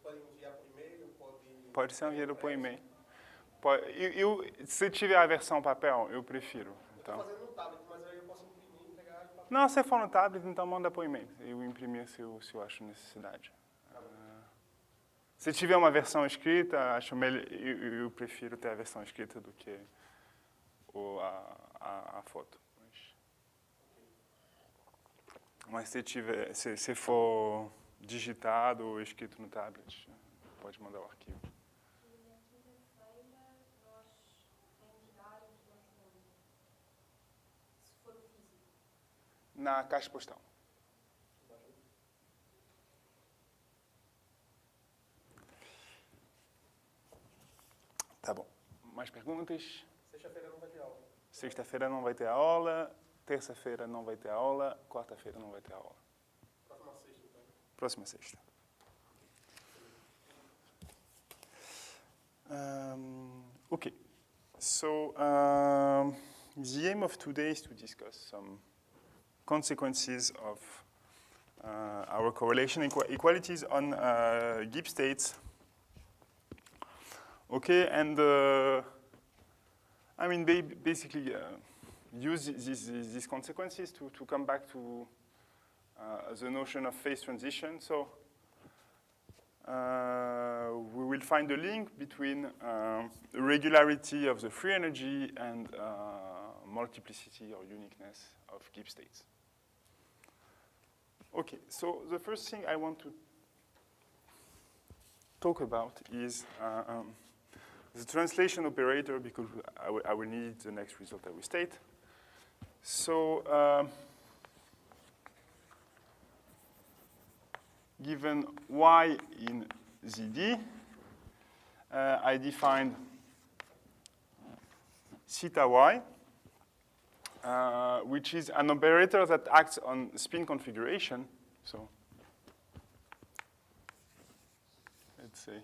podem enviar por e-mail? Pode ser enviado por e-mail. Se tiver a versão papel, eu prefiro. Então. Eu estou fazendo no tablet, mas aí eu posso imprimir e entregar de papel. Não, se for no tablet, então manda por e-mail. Eu imprimir se eu acho necessidade. Se tiver uma versão escrita, acho melhor, eu prefiro ter a versão escrita do que a foto. Mas se for digitado ou escrito no tablet, pode mandar o arquivo. E na quinta-feira nós temos diário dos nossos alunos, se for o físico. Na caixa postal. Tá bom. Mais perguntas? Sexta-feira não vai ter aula. Sexta-feira não vai ter aula. Terça-feira não vai ter aula. Quarta-feira não vai ter aula. Próxima sexta, então. Próxima sexta. Okay. So the aim of today is to discuss some consequences of our correlation equalities on Gibbs states. Okay, and I mean, basically use these consequences to come back to the notion of phase transition. So we will find a link between the regularity of the free energy and multiplicity or uniqueness of Gibbs states. Okay, so the first thing I want to talk about is the translation operator, because I will need the next result I will state. So given y in ZD, I defined theta y, which is an operator that acts on spin configuration. So let's say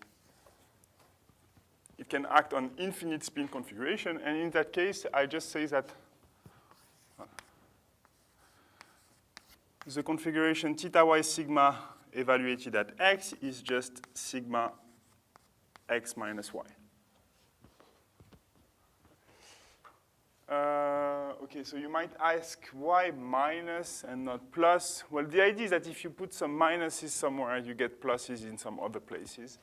it can act on infinite spin configuration, and in that case, I just say that the configuration theta y sigma evaluated at x is just sigma x minus y. Okay, so you might ask why minus and not plus? Well, the idea is that if you put some minuses somewhere, you get pluses in some other places.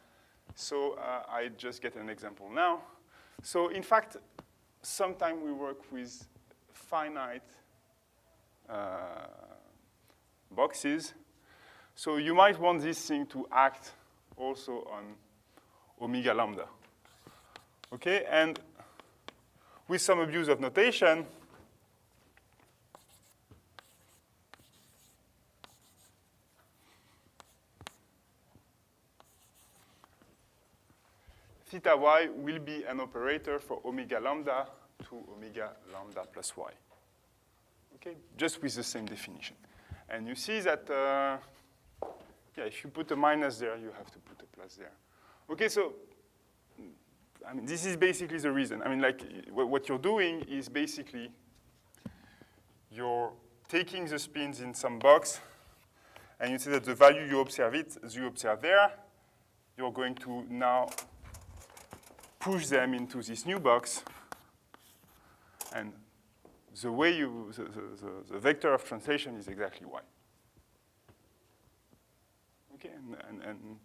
So I just get an example now. So in fact, sometimes we work with finite boxes. So you might want this thing to act also on omega lambda. Okay, and with some abuse of notation, theta y will be an operator for omega lambda to omega lambda plus y. Okay, just with the same definition. And you see that, yeah, if you put a minus there, you have to put a plus there. Okay, so I mean, this is basically the reason. I mean, like, what you're doing is basically you're taking the spins in some box, and you say that the value you observe there, you're going to now push them into this new box, and the way the vector of translation is exactly y. Okay, and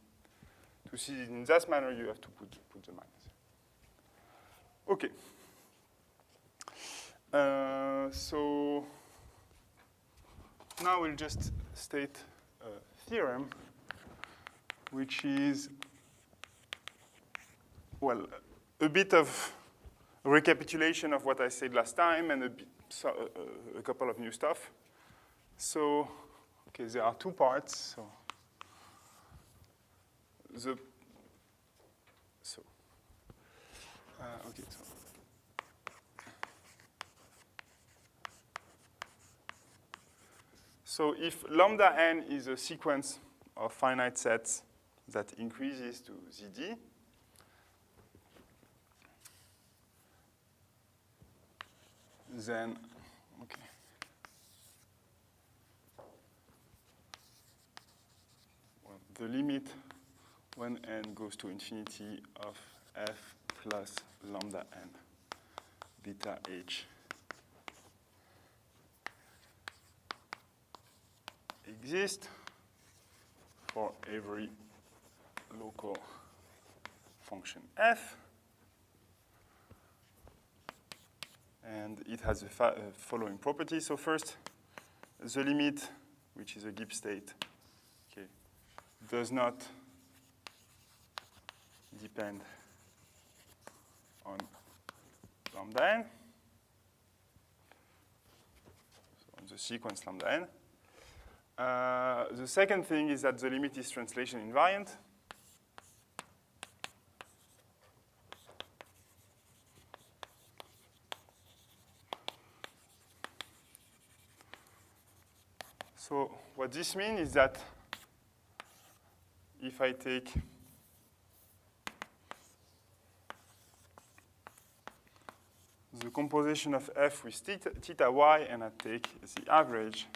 to see it in that manner, you have to put the minus. Okay. So now we'll just state a theorem, which is, well, a bit of a recapitulation of what I said last time and a couple of new stuff. So, okay, there are two parts. So, okay, so if lambda n is a sequence of finite sets that increases to ZD, then, okay. Well, the limit when n goes to infinity of f plus lambda n beta h exist for every local function f. And it has the following properties. So first, the limit, which is a Gibbs state, okay, does not depend on lambda n, so on the sequence lambda n. The second thing is that the limit is translation invariant. So what this means is that if I take the composition of f with theta y and I take the average,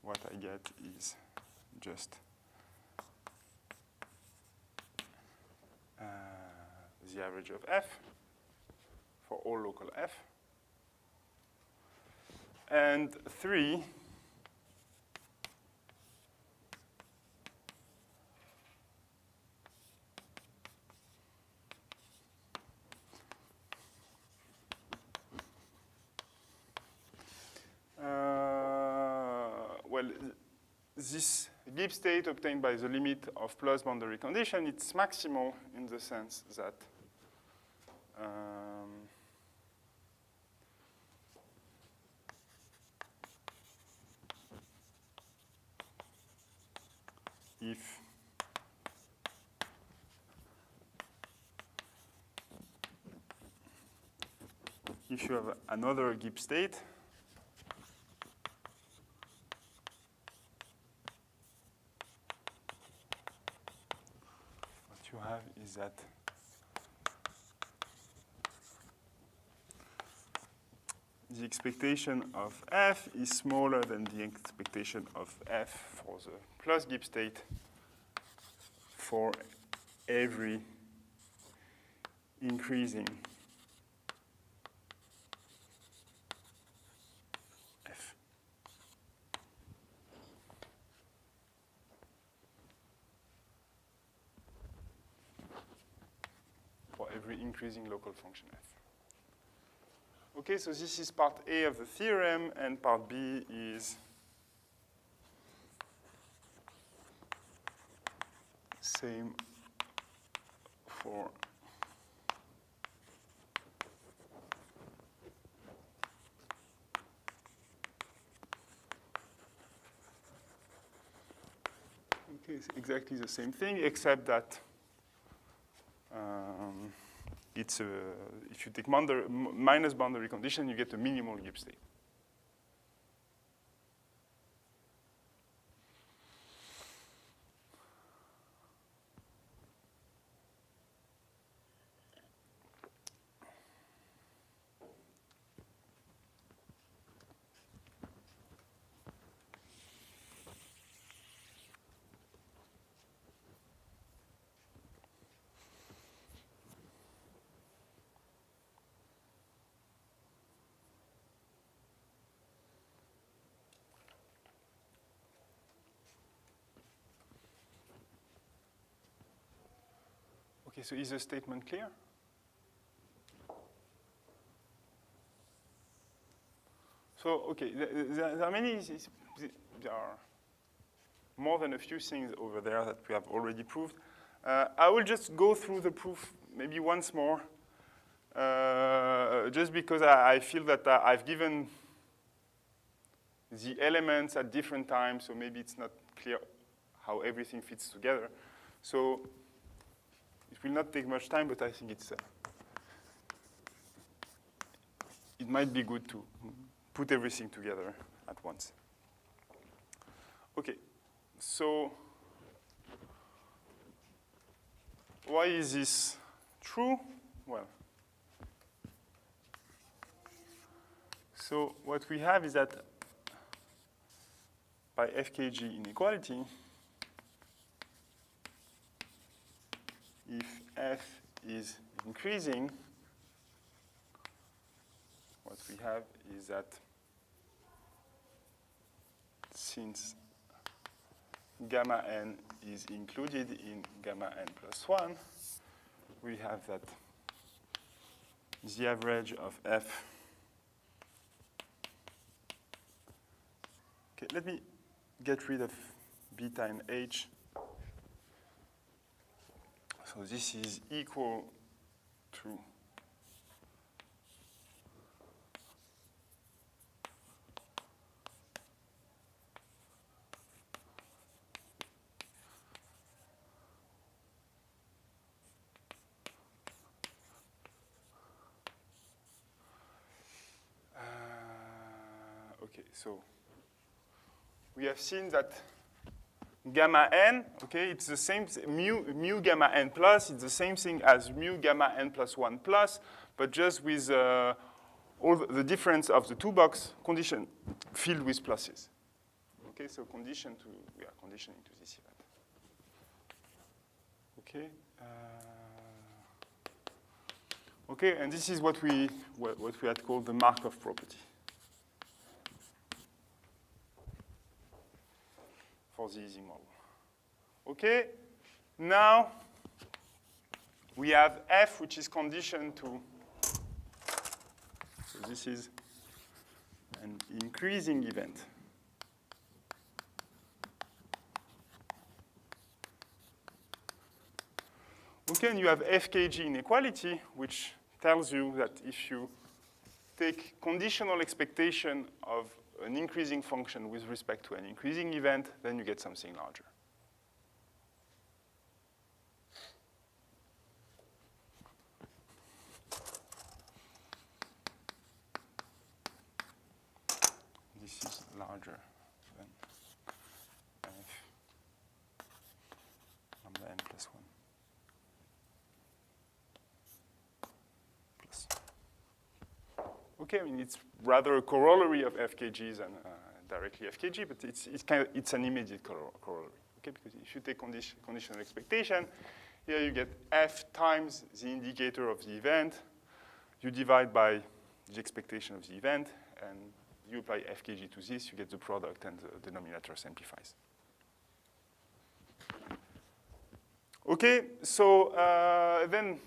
what I get is just the average of f for all local f. And 3, well, this Gibbs state obtained by the limit of plus boundary condition, it's maximal in the sense that if you have another Gibbs state, what you have is that the expectation of f is smaller than the expectation of f for the plus Gibbs state for every increasing f. For every increasing local function f. Okay, so this is part A of the theorem, and part B is same for okay, it's exactly the same thing, except that it's if you take minus boundary condition, you get a minimal Gibbs state. Okay, so is the statement clear? So, okay, there are many, there are more than a few things over there that we have already proved. I will just go through the proof maybe once more, just because I feel that I've given the elements at different times, so maybe it's not clear how everything fits together. So it will not take much time, but I think it might be good to put everything together at once. Okay, so why is this true? Well, so what we have is that by FKG inequality, f is increasing, what we have is that since gamma n is included in gamma n plus 1, we have that the average of f. Okay, let me get rid of beta and h. So this is equal to okay, so we have seen that gamma n, okay, it's the same, mu gamma n plus, it's the same thing as mu gamma n plus 1 plus, but just with all the difference of the two box condition filled with pluses. Okay, so conditioning to this event. Okay. Okay, and this is what we had called the Markov property for the Ising model. Okay, now we have f, which is conditioned to, so this is an increasing event. Okay, and you have FKG inequality, which tells you that if you take conditional expectation of an increasing function with respect to an increasing event, then you get something larger. This is larger than f lambda n plus 1. Okay, I mean, it's rather a corollary of FKG than directly FKG, but it's an immediate corollary. Okay, because if you take conditional expectation, here you get f times the indicator of the event. You divide by the expectation of the event, and you apply FKG to this, you get the product, and the denominator simplifies. Okay, so then.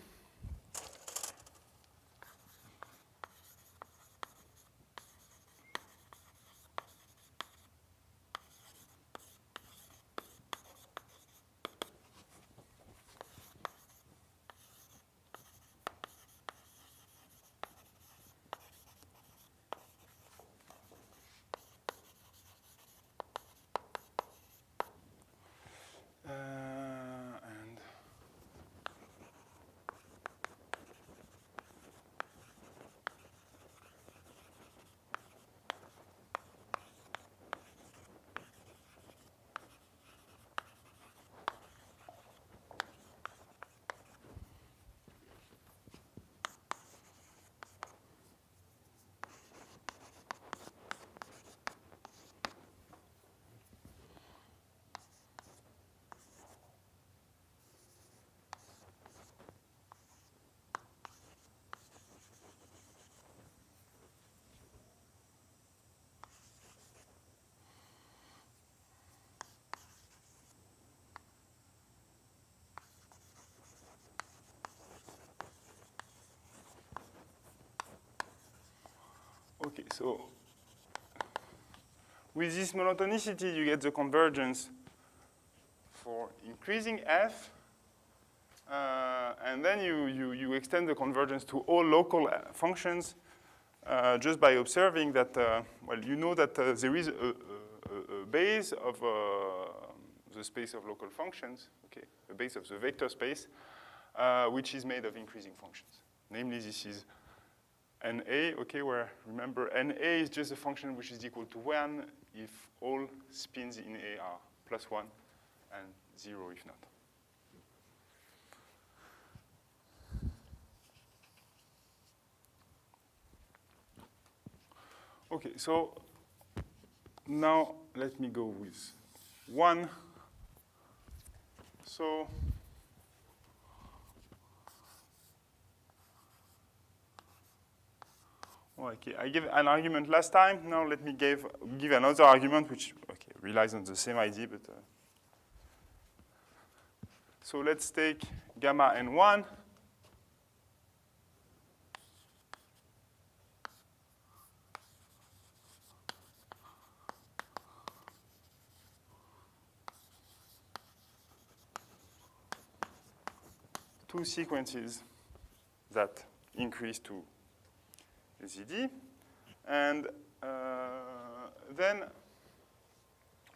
Okay, so with this monotonicity, you get the convergence for increasing f, and then you extend the convergence to all local functions just by observing that, well, you know that there is a base of the space of local functions, okay, the base of the vector space, which is made of increasing functions. Namely, this is NA, okay, where, remember, NA is just a function which is equal to 1 if all spins in A are plus 1 and 0 if not. Okay, so now let me go with 1. So Okay, I gave an argument last time. Now let me give another argument which relies on the same idea, but so let's take gamma n1. Two sequences that increase to ZD, and then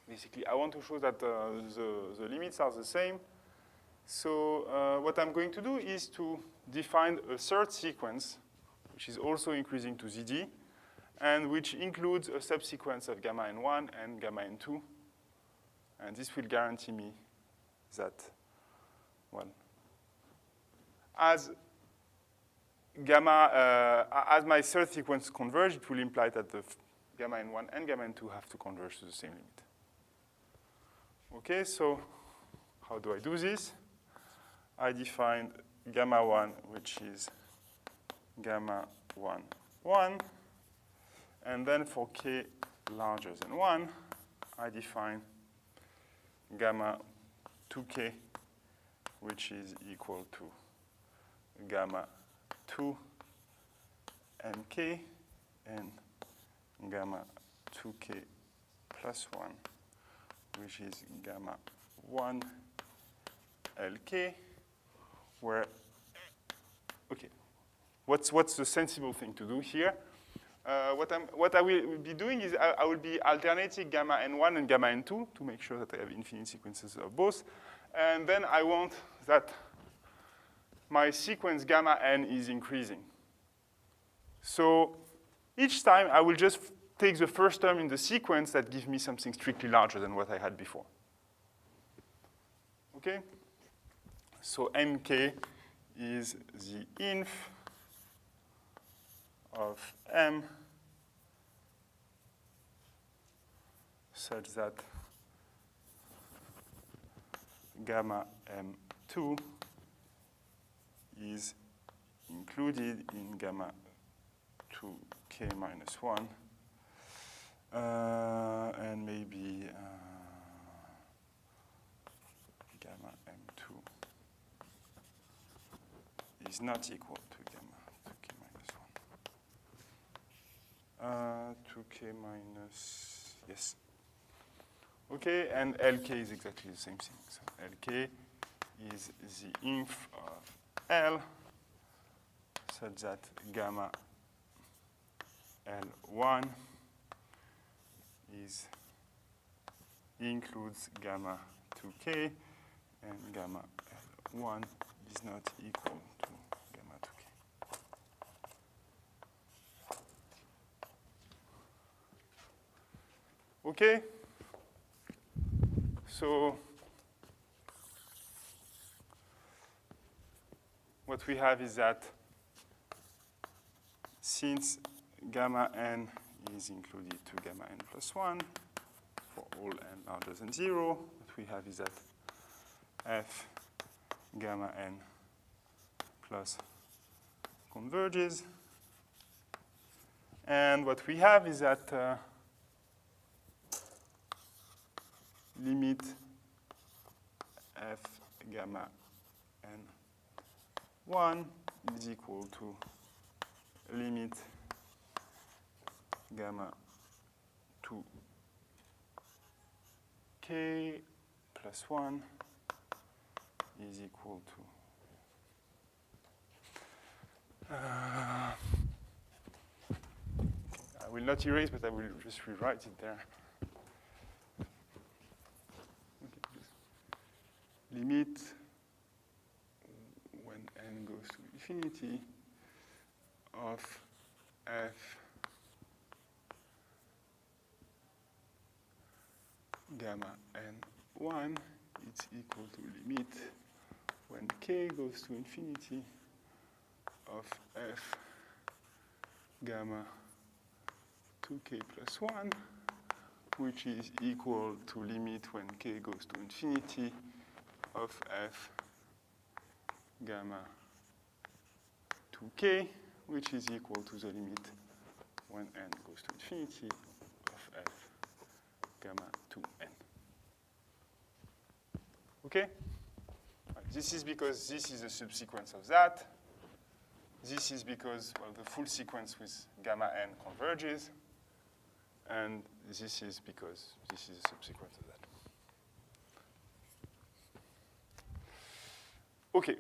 basically I want to show that the limits are the same. So what I'm going to do is to define a third sequence, which is also increasing to ZD, and which includes a subsequence of gamma n1 and gamma n2. And this will guarantee me that, well, as my third sequence converge, it will imply that the gamma n1 and gamma n2 have to converge to the same limit. Okay, so how do I do this? I define gamma 1, which is gamma 1, 1. And then for k larger than 1, I define gamma 2k, which is equal to gamma 2 nk and gamma 2k plus 1, which is gamma 1 lk, where, okay, what's the sensible thing to do here? What I will be doing is I will be alternating gamma n1 and gamma n2 to make sure that I have infinite sequences of both. And then I want that my sequence gamma n is increasing. So each time I will just take the first term in the sequence that gives me something strictly larger than what I had before. Okay? So mk is the inf of m such that gamma m2 is included in gamma 2k minus 1, and maybe gamma m2 is not equal to gamma 2k minus 1. 2k minus, yes. Okay, and lk is exactly the same thing. So lk is the inf of L such that gamma L1 includes gamma 2k, and gamma L1 is not equal to gamma 2k. Okay? So what we have is that since gamma n is included to gamma n plus 1 for all n larger than 0, what we have is that f gamma n plus converges. And what we have is that limit f gamma n1 is equal to limit gamma 2k plus 1 is equal to I will not erase, but I will just rewrite it there. Limit when n goes to infinity of f gamma n1 is equal to limit when k goes to infinity of f gamma 2k plus 1, which is equal to limit when k goes to infinity of f gamma 2k, which is equal to the limit when n goes to infinity of f gamma to n. Okay? This is because this is a subsequence of that. This is because, well, the full sequence with gamma n converges. And this is because this is a subsequence of that. Okay.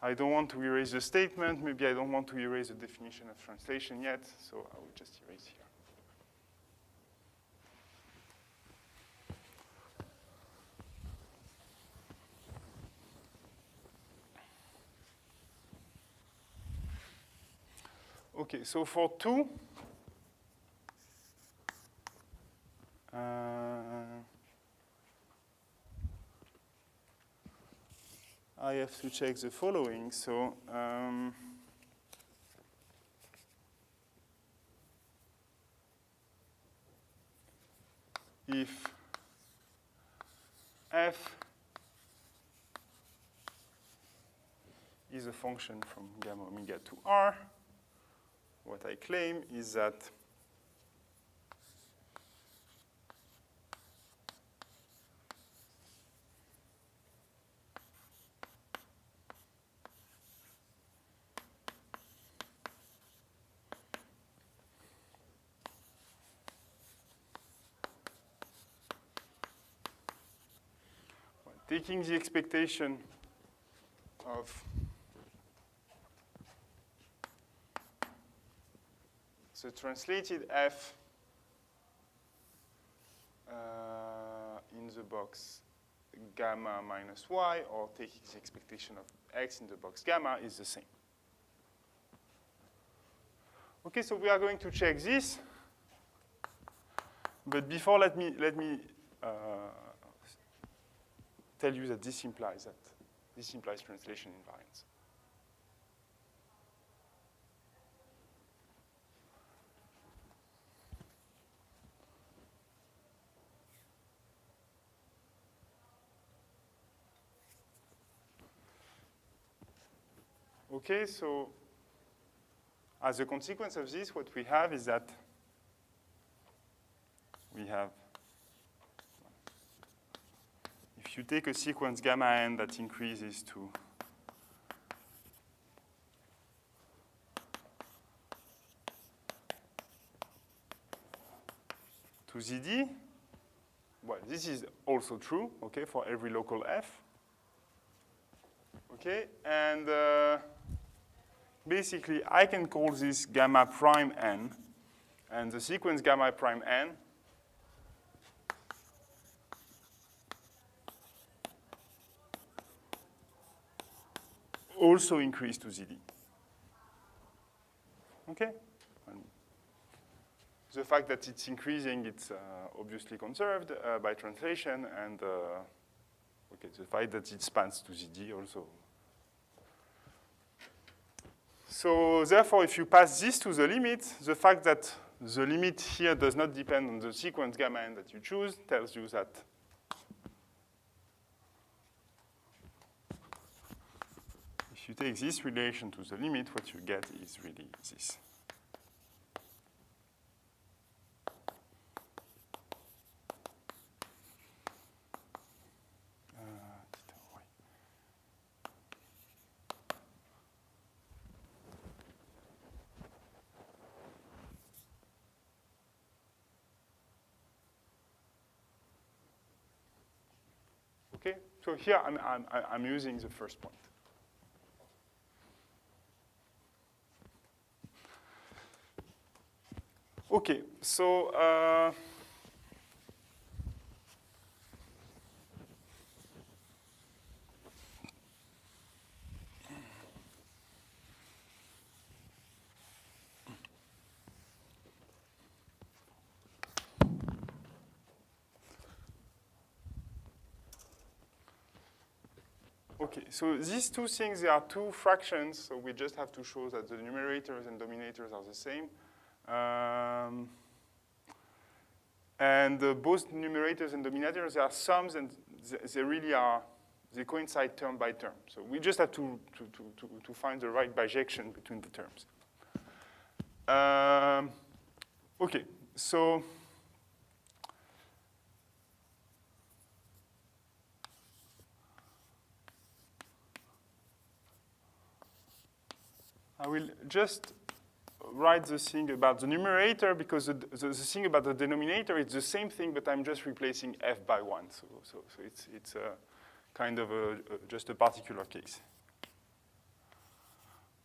I don't want to erase the statement. Maybe I don't want to erase the definition of translation yet, so I will just erase here. Okay, so for 2, I have to check the following. So if f is a function from gamma omega to r, what I claim is that taking the expectation of the translated f in the box gamma minus y, or taking the expectation of x in the box gamma, is the same. Okay, so we are going to check this. But before, let me tell you that this implies translation invariance. Okay, so as a consequence of this, what we have is that we have, if you take a sequence gamma n that increases to ZD, well, this is also true, okay, for every local f. Okay, and basically, I can call this gamma prime n, and the sequence gamma prime n also increase to ZD. Okay? And the fact that it's increasing, it's obviously conserved by translation, and okay, the fact that it spans to ZD also. So therefore, if you pass this to the limit, the fact that the limit here does not depend on the sequence gamma n that you choose tells you that if you take this relation to the limit, what you get is really this. Okay, so here I'm using the first point. Okay, so okay, so these two things, they are two fractions, so we just have to show that the numerators and denominators are the same. And both numerators and denominators, they are sums, and they really are, they coincide term by term. So we just have to find the right bijection between the terms. Okay, so I will just write the thing about the numerator, because the thing about the denominator is the same thing, but I'm just replacing f by 1. So it's a kind of just a particular case.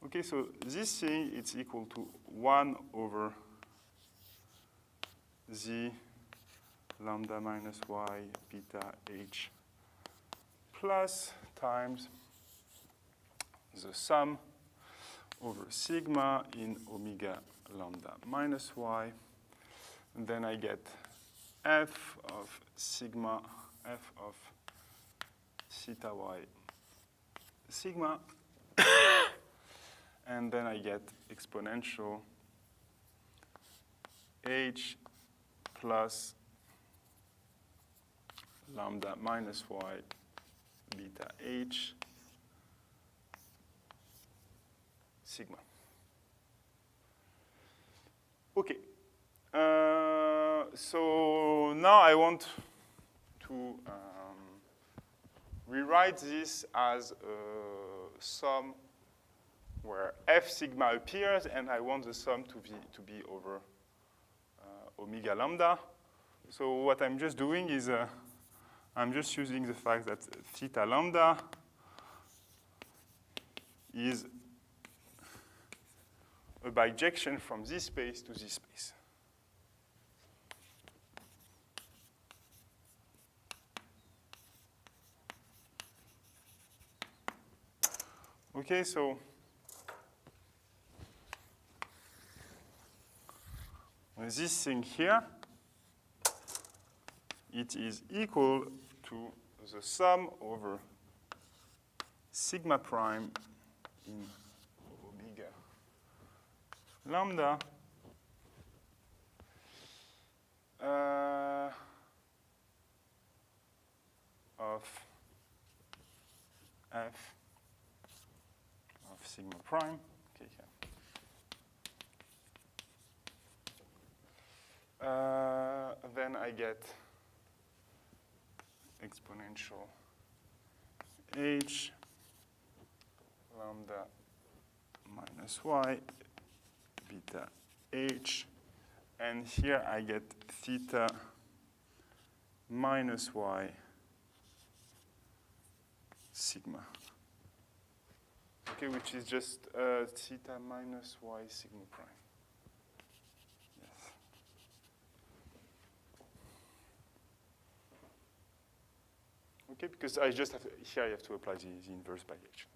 Okay, so this thing, it's equal to 1 over z lambda minus y beta h plus times the sum over sigma in omega lambda minus y. And then I get f of sigma, f of theta y sigma. And then I get exponential h plus lambda minus y beta h sigma. Okay. So now I want to rewrite this as a sum where f sigma appears, and I want the sum to be over omega lambda. So what I'm just doing is I'm just using the fact that theta lambda is a bijection from this space to this space. Okay, so this thing here, it is equal to the sum over sigma prime in omega lambda of f of sigma prime. Okay, then I get exponential h lambda minus y beta h, and here I get theta minus y sigma. Okay, which is just theta minus y sigma prime. Yes. Okay, because I just have to, here I have to apply the inverse bijection.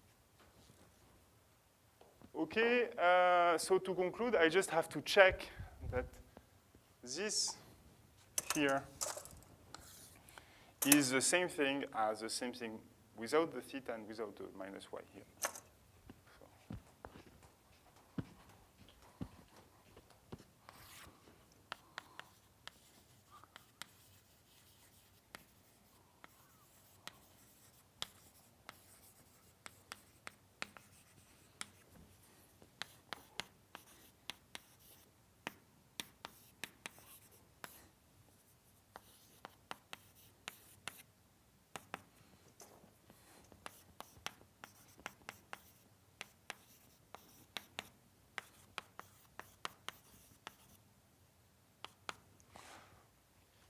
Okay, so to conclude, I just have to check that this here is the same thing as the same thing without the theta and without the minus y here.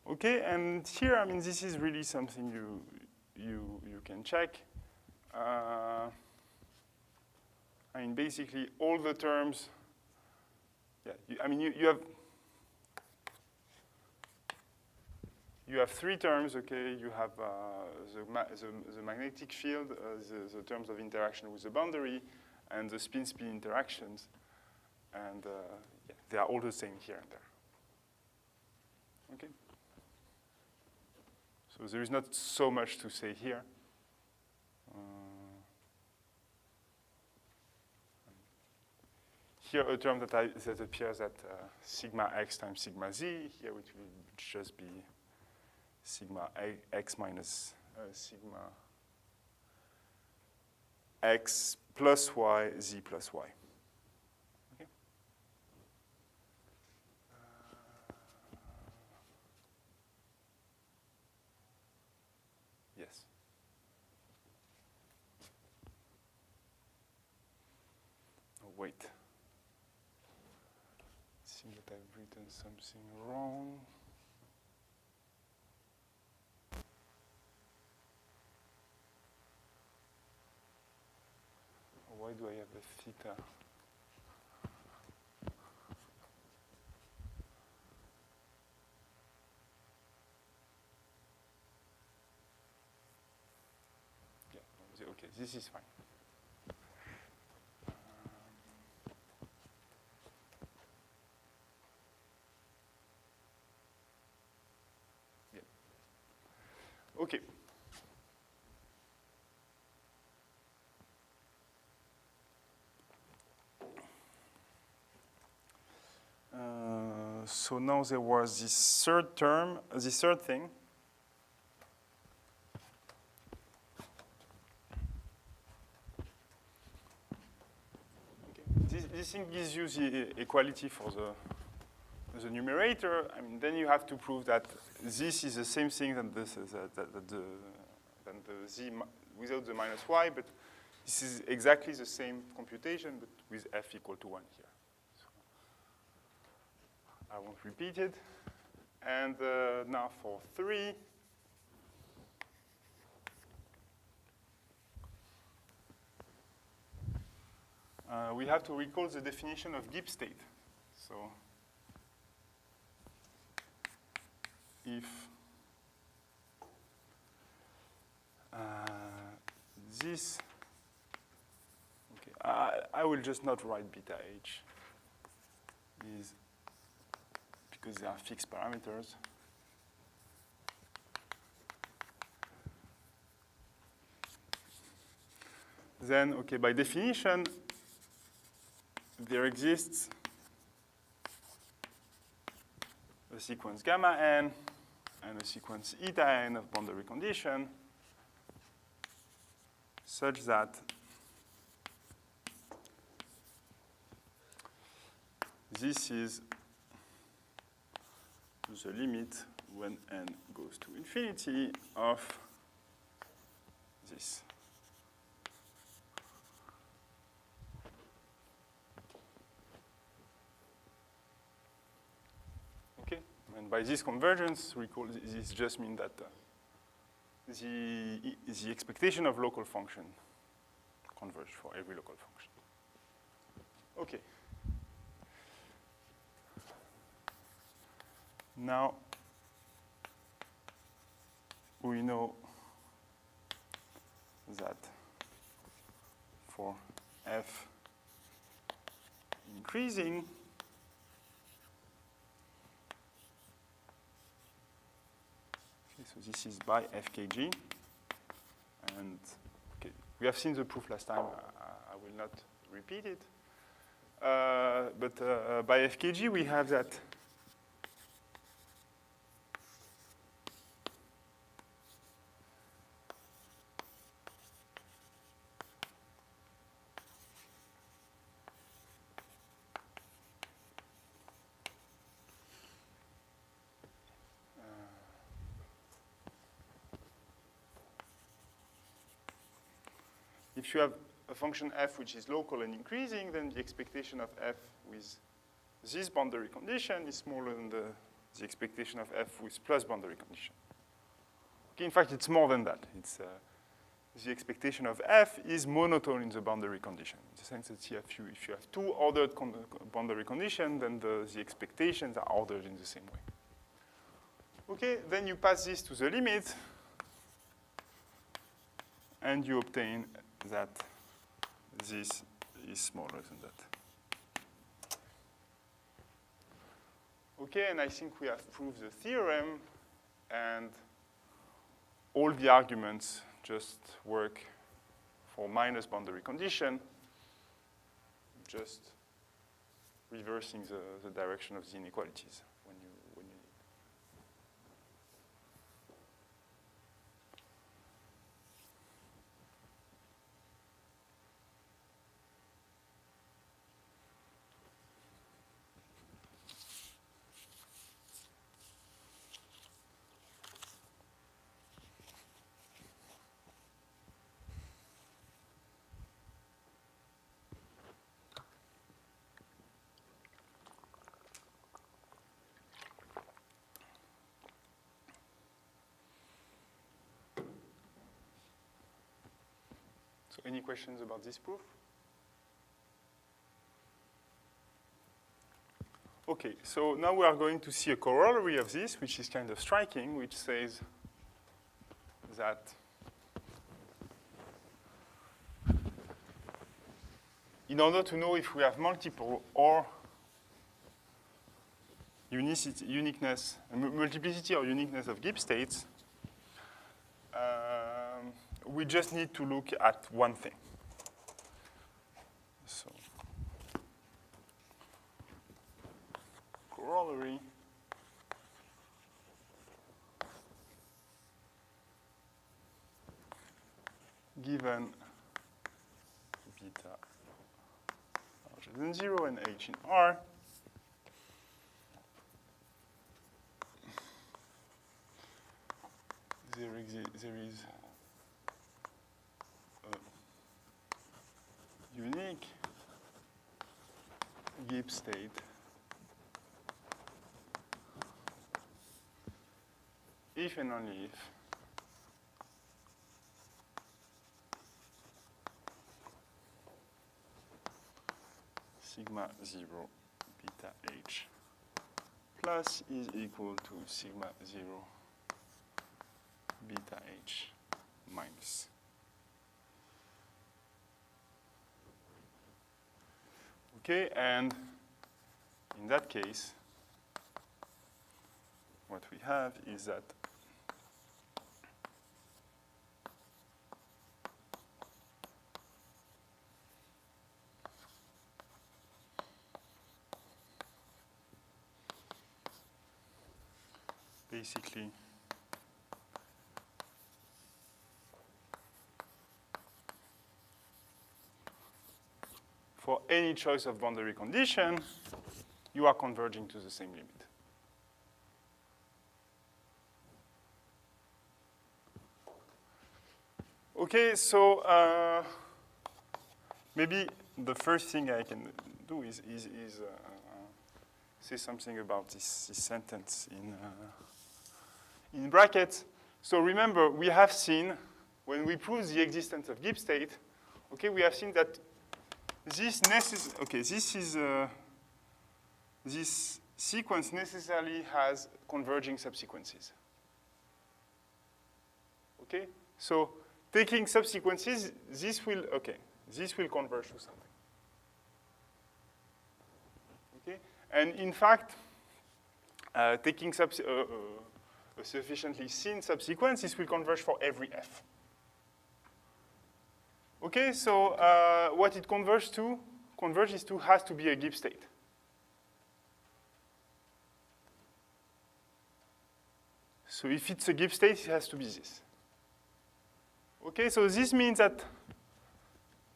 Okay, and here, I mean, this is really something you can check. I mean, basically, all the terms. Yeah, I mean, you have three terms. Okay, you have the magnetic field, the terms of interaction with the boundary, and the spin-spin interactions, and yeah, they are all the same here and there. Okay. So there is not so much to say here. Here, a term that appears at sigma x times sigma z. Here, it will just be sigma x minus sigma x plus y, z plus y. Okay. written something wrong. Why do I have a theta? Yeah, okay, this is fine. Yeah. Okay. So now there was this third term, this third thing. Okay. This thing gives you the equality for the numerator. I mean, then you have to prove that this is the same thing than the z without the minus y, but this is exactly the same computation, but with f equal to 1 here. I won't repeat it. And now for 3. We have to recall the definition of Gibbs state. So if this, okay, I will just not write beta h, is because they are fixed parameters. Then, okay, by definition, there exists a sequence gamma n and a sequence eta n of boundary condition such that this is the limit when n goes to infinity of this. Okay, and by this convergence, recall this just means that the expectation of local function converge for every local function. Okay. Now, we know that for f increasing, okay, so this is by fkg, and okay, we have seen the proof last time. I will not repeat it, but by fkg we have that if you have a function f which is local and increasing, then the expectation of f with this boundary condition is smaller than the expectation of f with plus boundary condition. Okay, in fact, it's more than that. It's the expectation of f is monotone in the boundary condition. In the sense that if you have two ordered boundary conditions, then the expectations are ordered in the same way. Okay, then you pass this to the limit, and you obtain that this is smaller than that. Okay, and I think we have proved the theorem, and all the arguments just work for minus boundary condition, just reversing the direction of the inequalities when you need. So any questions about this proof? Okay, so now we are going to see a corollary of this, which is kind of striking, which says that in order to know if we have multiple or uniqueness, multiplicity or uniqueness of Gibbs states, we just need to look at one thing. So, corollary given beta larger than 0 and h in R, there is a unique Gibbs state if and only if sigma 0 beta h plus is equal to sigma 0 beta h minus. Okay, and in that case, what we have is that basically for any choice of boundary condition, you are converging to the same limit. Okay, so maybe the first thing I can do is say something about this sentence in brackets. So remember, we have seen, when we prove the existence of Gibbs state, okay, we have seen that this sequence necessarily has converging subsequences. Okay, so taking subsequences, this will converge to something. Okay, and in fact, taking a sufficiently thin subsequence, this will converge for every f. Okay, so what it converges to has to be a Gibbs state. So if it's a Gibbs state, it has to be this. Okay, so this means that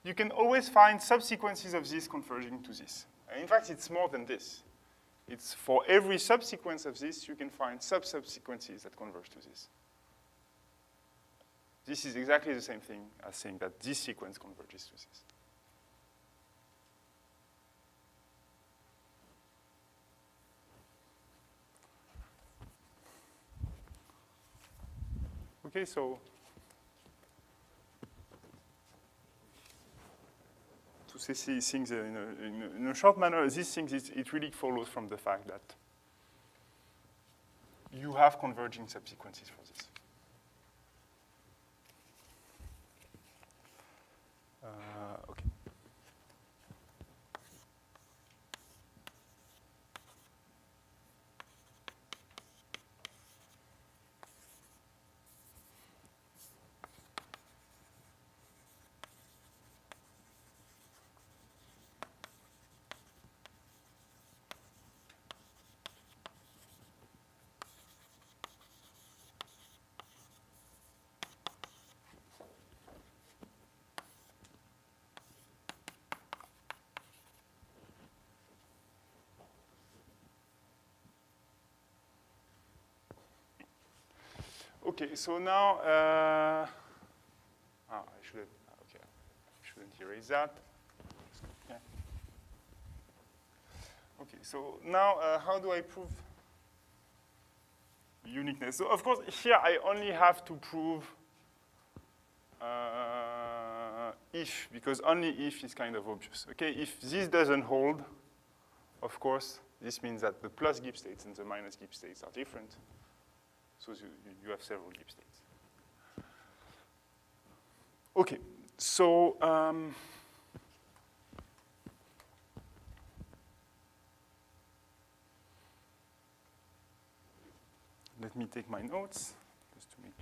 you can always find subsequences of this converging to this. And in fact, it's more than this. It's for every subsequence of this, you can find sub-subsequences that converge to this. This is exactly the same thing as saying that this sequence converges to this. Okay, so to say things in a short manner, these things, it really follows from the fact that you have converging subsequences for this. Okay. Okay, so now, I shouldn't erase that. Yeah. Okay, so now how do I prove uniqueness? So of course, here I only have to prove if, because only if is kind of obvious. Okay, if this doesn't hold, of course, this means that the plus Gibbs states and the minus Gibbs states are different. So you have several Gibbs states. Okay, so let me take my notes just to make.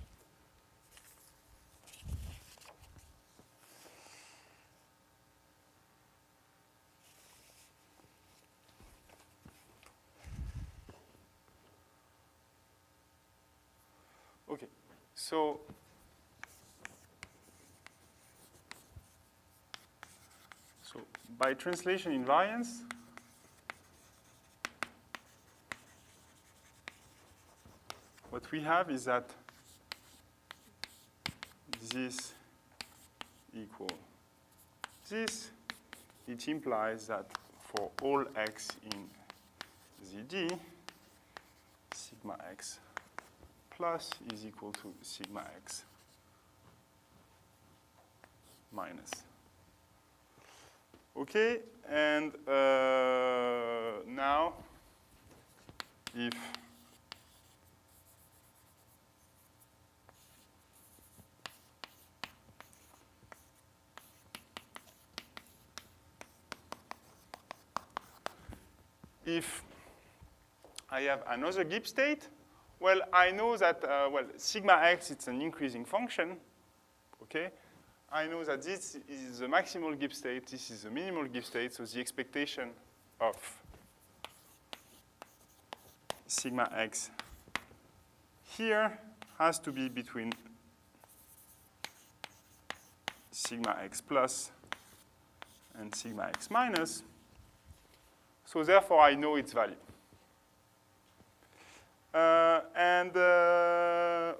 Okay, so by translation invariance, what we have is that this equal this. It implies that for all x in ZD, sigma x plus is equal to sigma x minus. Okay, and now if I have another Gibbs state, well, I know that, sigma x, it's an increasing function, okay? I know that this is the maximal Gibbs state, this is the minimal Gibbs state, so the expectation of sigma x here has to be between sigma x plus and sigma x minus. So therefore, I know its value.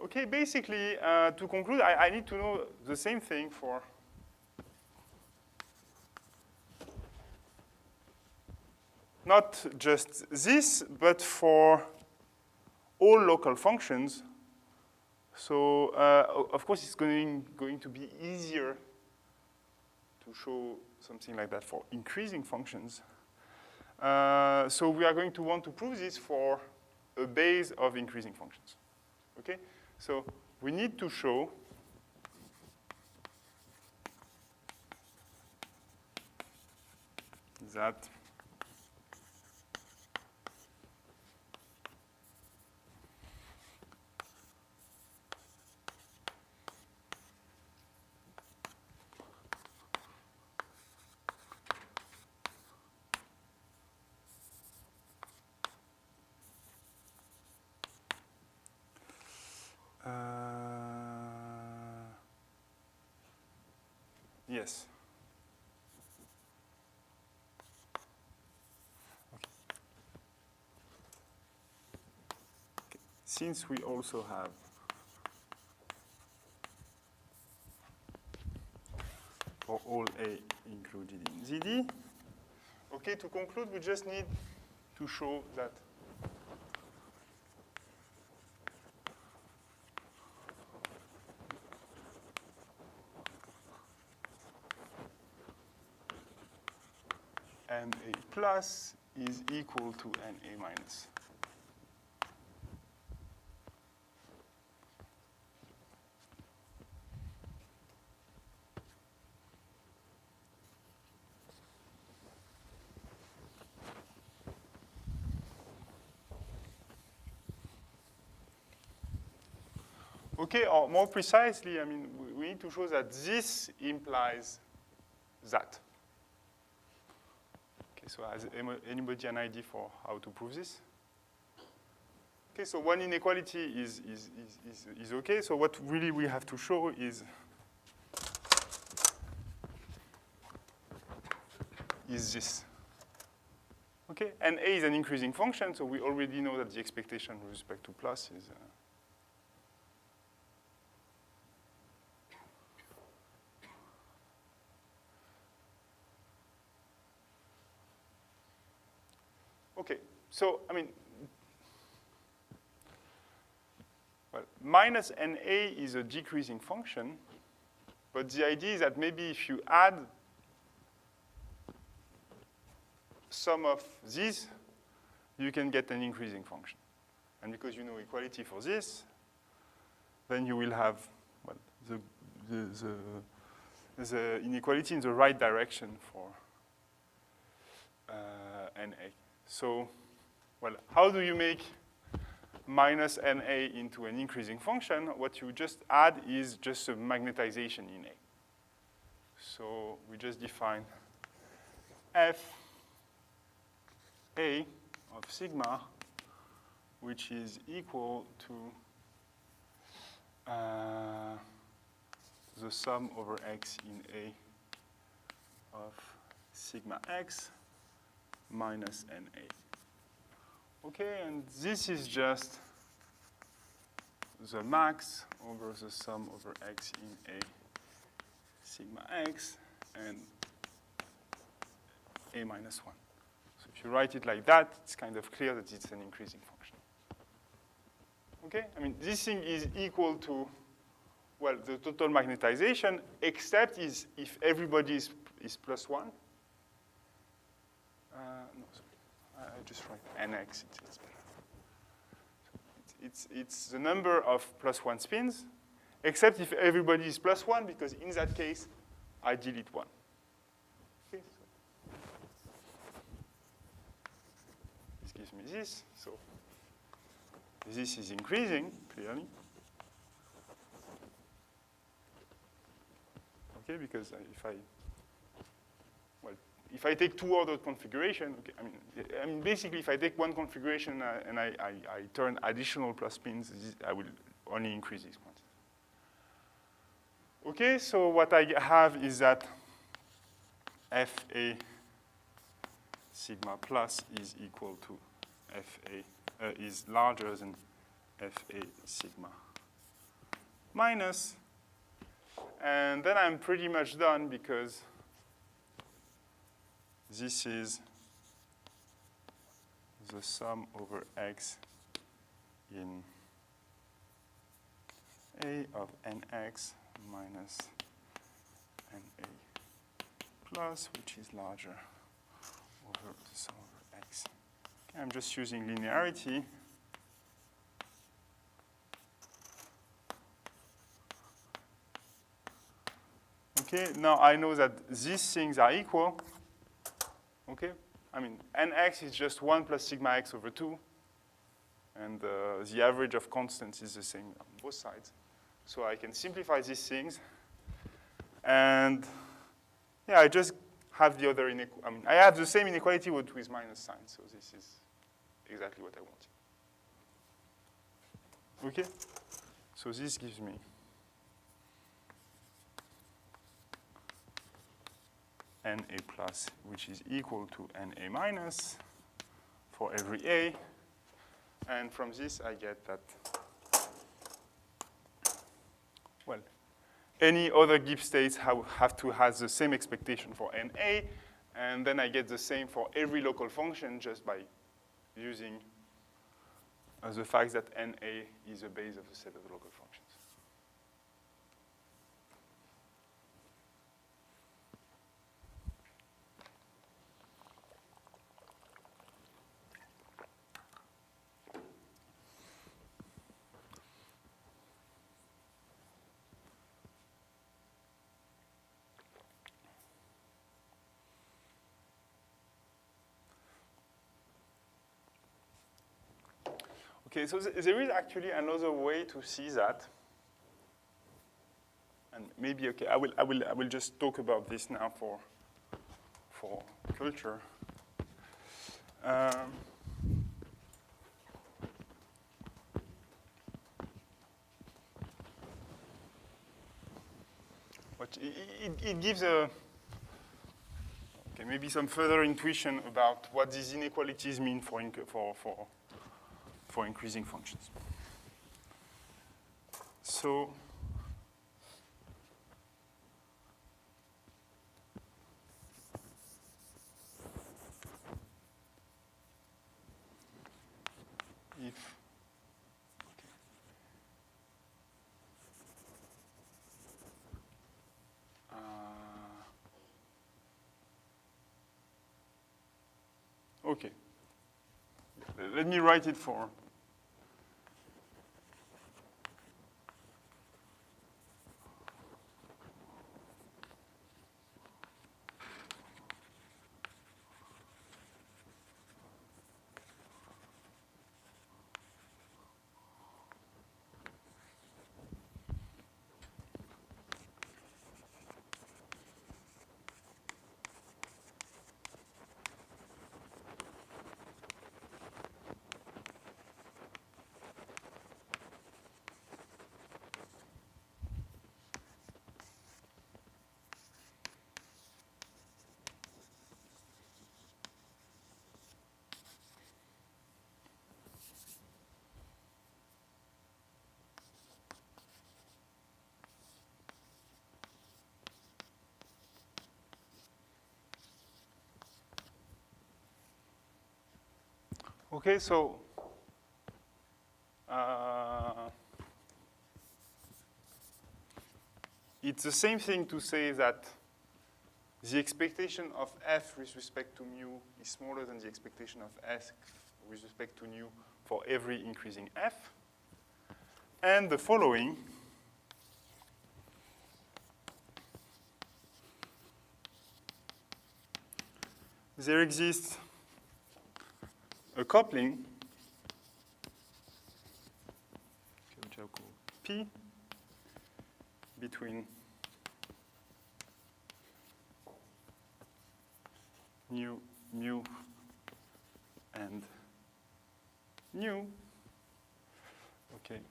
Okay, basically, to conclude, I need to know the same thing for not just this, but for all local functions. So, of course, it's going to be easier to show something like that for increasing functions. So we are going to want to prove this for a base of increasing functions. Okay? So we need to show that yes. Okay. Okay. Since we also have for all A included in ZD, okay, to conclude, we just need to show that NA plus is equal to NA minus. Okay, or more precisely, I mean, we need to show that this implies that. Okay, so has anybody an idea for how to prove this? Okay, so one inequality is okay. So what really we have to show is this. Okay, and A is an increasing function, so we already know that the expectation with respect to plus is okay, so, I mean, well, minus NA is a decreasing function. But the idea is that maybe if you add sum of these, you can get an increasing function. And because you know equality for this, then you will have well, the inequality in the right direction for NA. So, well, how do you make minus NA into an increasing function? What you just add is just a magnetization in A. So we just define F A of sigma, which is equal to the sum over x in A of sigma x minus NA. Okay, and this is just the max over the sum over x in A sigma x and A minus 1. So if you write it like that, it's kind of clear that it's an increasing function. Okay, I mean, this thing is equal to, well, the total magnetization, except is if everybody is plus 1. No, sorry. I just write nx, it's better. So it's the number of plus 1 spins, except if everybody is plus 1, because in that case, I delete 1. Okay, so this gives me this. So this is increasing, clearly. Okay, because if I take two-ordered configuration, okay, I mean, basically, if I take one configuration and I turn additional plus spins, I will only increase these quantities. Okay, so what I have is that FA sigma plus is equal to FA, is larger than FA sigma minus. And then I'm pretty much done because this is the sum over x in A of nx minus na plus, which is larger over the sum over x. Okay, I'm just using linearity. Okay, now I know that these things are equal. Okay, I mean, nx is just 1 plus sigma x over 2. And the average of constants is the same on both sides. So I can simplify these things. And yeah, I just have the other inequality. I mean, I have the same inequality with minus sign. So this is exactly what I want. Okay, so this gives me NA plus, which is equal to NA minus for every A. And from this, I get that, well, any other Gibbs states have to have the same expectation for NA. And then I get the same for every local function just by using the fact that NA is the base of the set of local functions. Okay, so there is actually another way to see that. And maybe, okay, I will just talk about this now for culture. But it gives maybe some further intuition about what these inequalities mean for increasing functions. So if Okay. Let me write it for. Okay, so it's the same thing to say that the expectation of f with respect to mu is smaller than the expectation of s with respect to nu for every increasing f. And the following there exists a coupling, which I'll call P, between nu, mu, and nu. Okay.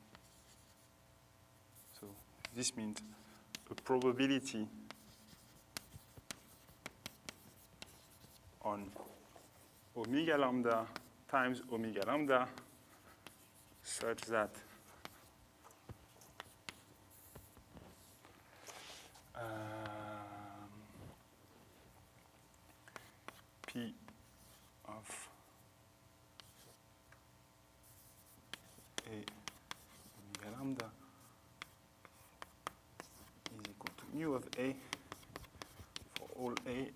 So this means a probability on omega lambda times omega lambda such that P of A omega lambda is equal to mu of A for all A and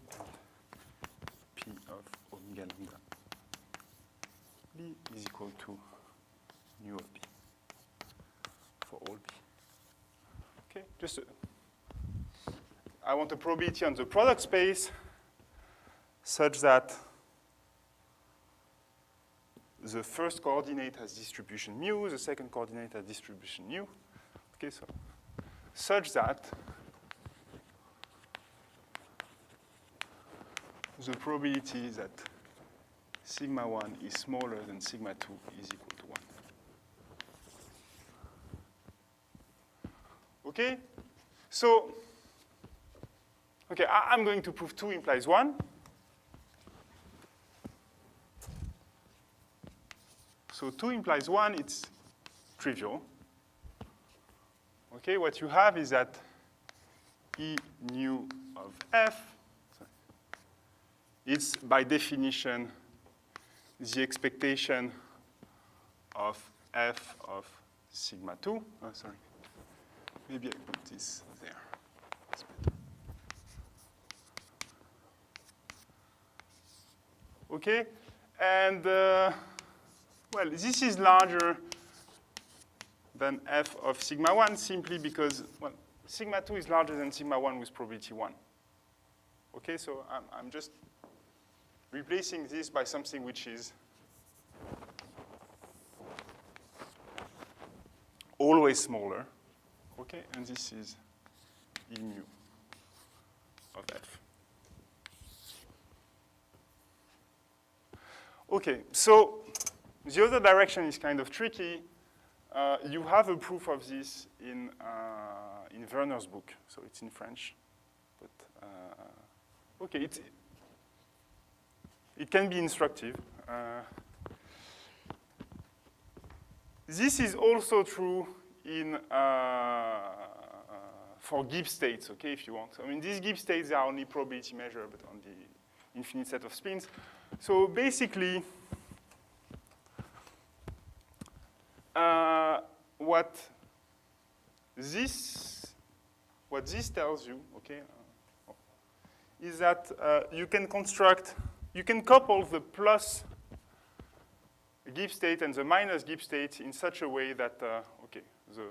P of omega lambda B is equal to mu of B for all B. Okay, just I want a probability on the product space such that the first coordinate has distribution mu, the second coordinate has distribution nu. Okay, so such that the probability that sigma 1 is smaller than sigma 2 is equal to 1. Okay? So, okay, I'm going to prove 2 implies 1. So 2 implies 1, it's trivial. Okay, what you have is that E nu of f, it's by definition the expectation of f of sigma 2. Oh, sorry. Maybe I put this there. That's better. Okay, and well, this is larger than f of sigma 1 simply because, well, sigma 2 is larger than sigma 1 with probability 1. Okay, so I'm just replacing this by something which is always smaller. Okay, and this is E mu of f. Okay, so the other direction is kind of tricky. You have a proof of this in Werner's book, so it's in French. But okay, it can be instructive. This is also true in for Gibbs states, okay, if you want. I mean, these Gibbs states are only probability measure, but on the infinite set of spins. So basically, what this tells you, okay, is that you can construct you can couple the plus Gibbs state and the minus Gibbs state in such a way that, okay, the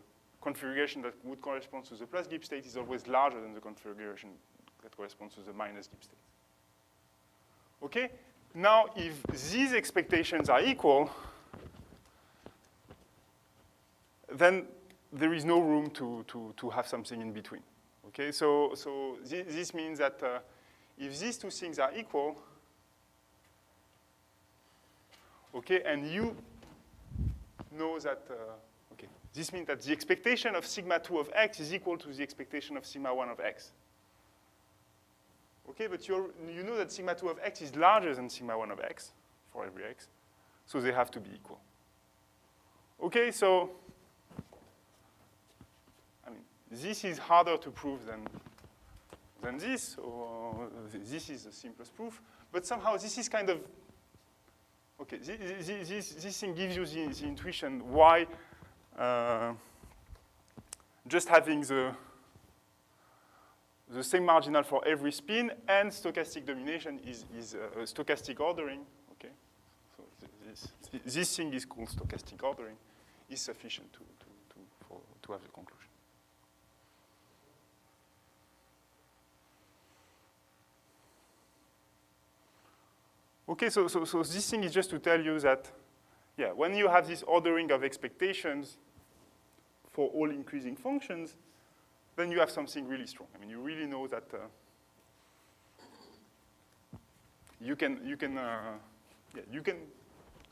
configuration that would correspond to the plus Gibbs state is always larger than the configuration that corresponds to the minus Gibbs state. Okay? Now, if these expectations are equal, then there is no room to have something in between. Okay? So this means that if these two things are equal, okay, and you know that, okay, this means that the expectation of sigma 2 of x is equal to the expectation of sigma 1 of x. Okay, but you know that sigma 2 of x is larger than sigma 1 of x for every x, so they have to be equal. Okay, so, I mean, this is harder to prove than this, or this is the simplest proof, but somehow this is kind of, okay, this thing gives you the intuition why just having the same marginal for every spin and stochastic domination is stochastic ordering. Okay, so this thing is called stochastic ordering, is sufficient to have the conclusion. Okay, so this thing is just to tell you that, yeah, when you have this ordering of expectations for all increasing functions, then you have something really strong. I mean, you really know that you can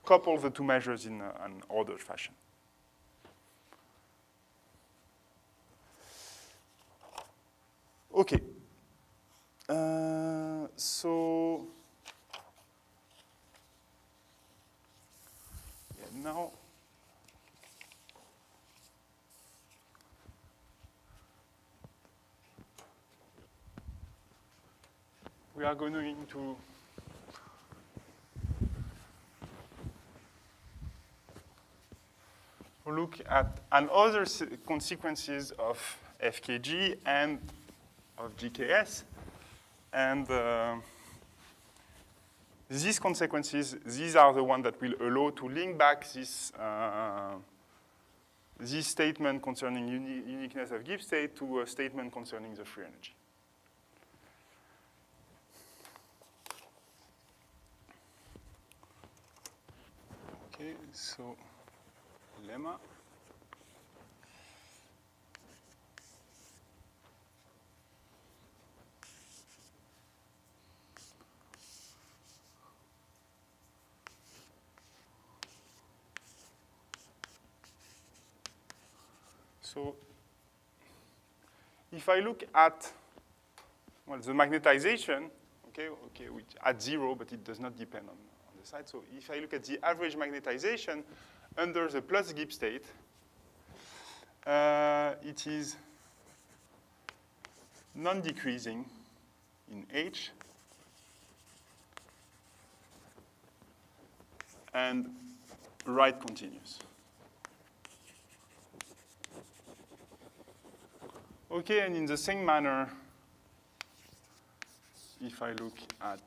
couple the two measures in an ordered fashion. Okay. So yeah, now. We are going to look at another consequences of FKG and of GKS. And these consequences, these are the ones that will allow to link back this statement concerning uniqueness of Gibbs state to a statement concerning the free energy. Okay, so lemma. So if I look at, well, the magnetization, okay, which at 0, but it does not depend on the side. So if I look at the average magnetization under the plus Gibbs state, it is non-decreasing in H and right continuous. Okay, and in the same manner, if I look at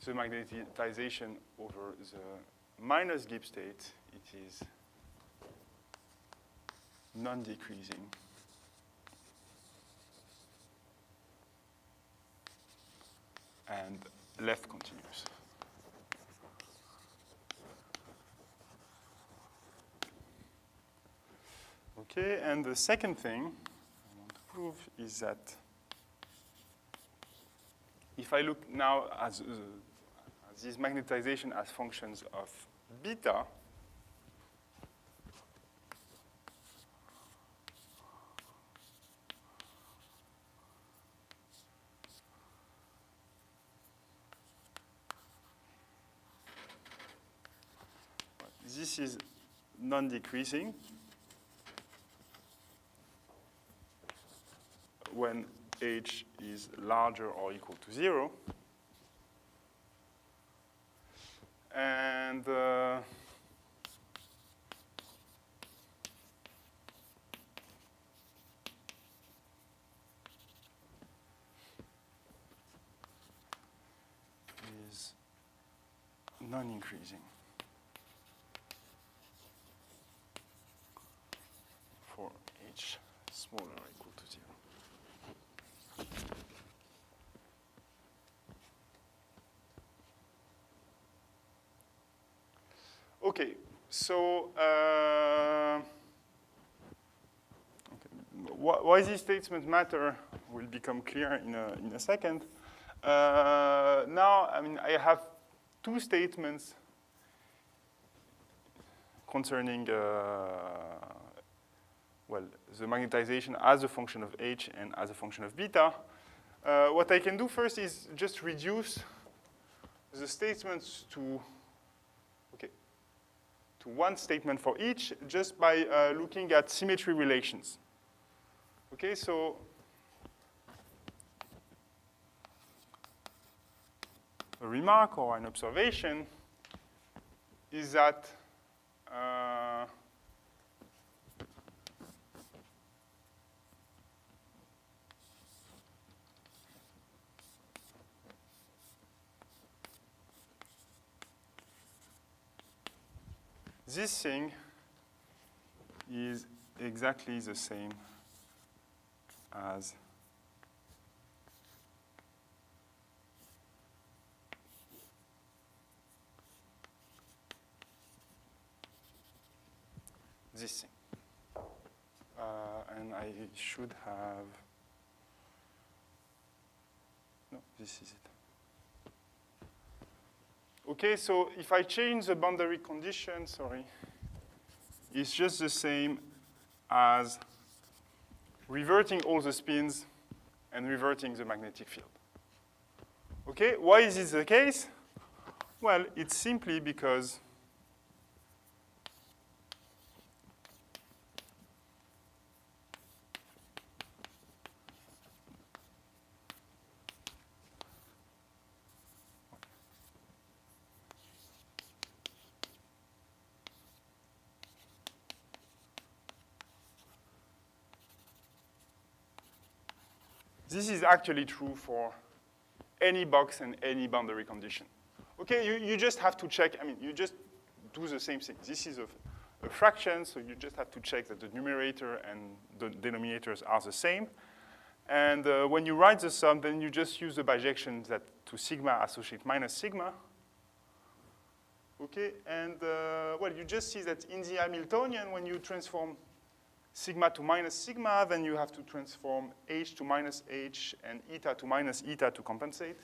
the magnetization over the minus Gibbs state, it is non-decreasing and left continuous. Okay, and the second thing I want to prove is that if I look now at this magnetization as functions of beta, this is non-decreasing when H is larger or equal to 0. And non-increasing for h smaller or equal to 0. Okay, so why these statements matter will become clear in a second. Now, I mean, I have two statements concerning, well, the magnetization as a function of h and as a function of beta. What I can do first is just reduce the statements to, okay, to one statement for each just by looking at symmetry relations. Okay, so a remark or an observation is that this thing is exactly the same as this thing. And I should have, no, this is it. Okay, so if I change the boundary condition, sorry, it's just the same as reverting all the spins and reverting the magnetic field. Okay, why is this the case? Well, it's simply because this is actually true for any box and any boundary condition. Okay, you just have to check, I mean, you just do the same thing. This is a fraction, so you just have to check that the numerator and the denominators are the same. And when you write the sum, then you just use the bijection that to sigma associate minus sigma. Okay, and well, you just see that in the Hamiltonian, when you transform sigma to minus sigma, then you have to transform h to minus h and eta to minus eta to compensate.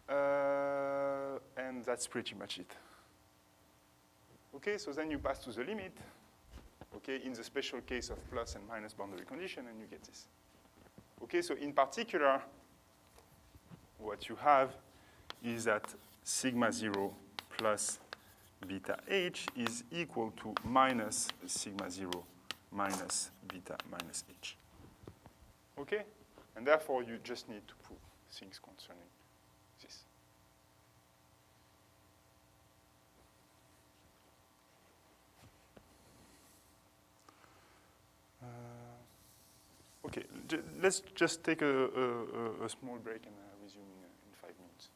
And that's pretty much it. Okay, so then you pass to the limit, okay, in the special case of plus and minus boundary condition, and you get this. Okay, so in particular, what you have is that sigma 0 plus beta h is equal to minus sigma 0 minus beta minus h. Okay? And therefore, you just need to prove things concerning this. Okay, let's just take a small break and resume in 5 minutes.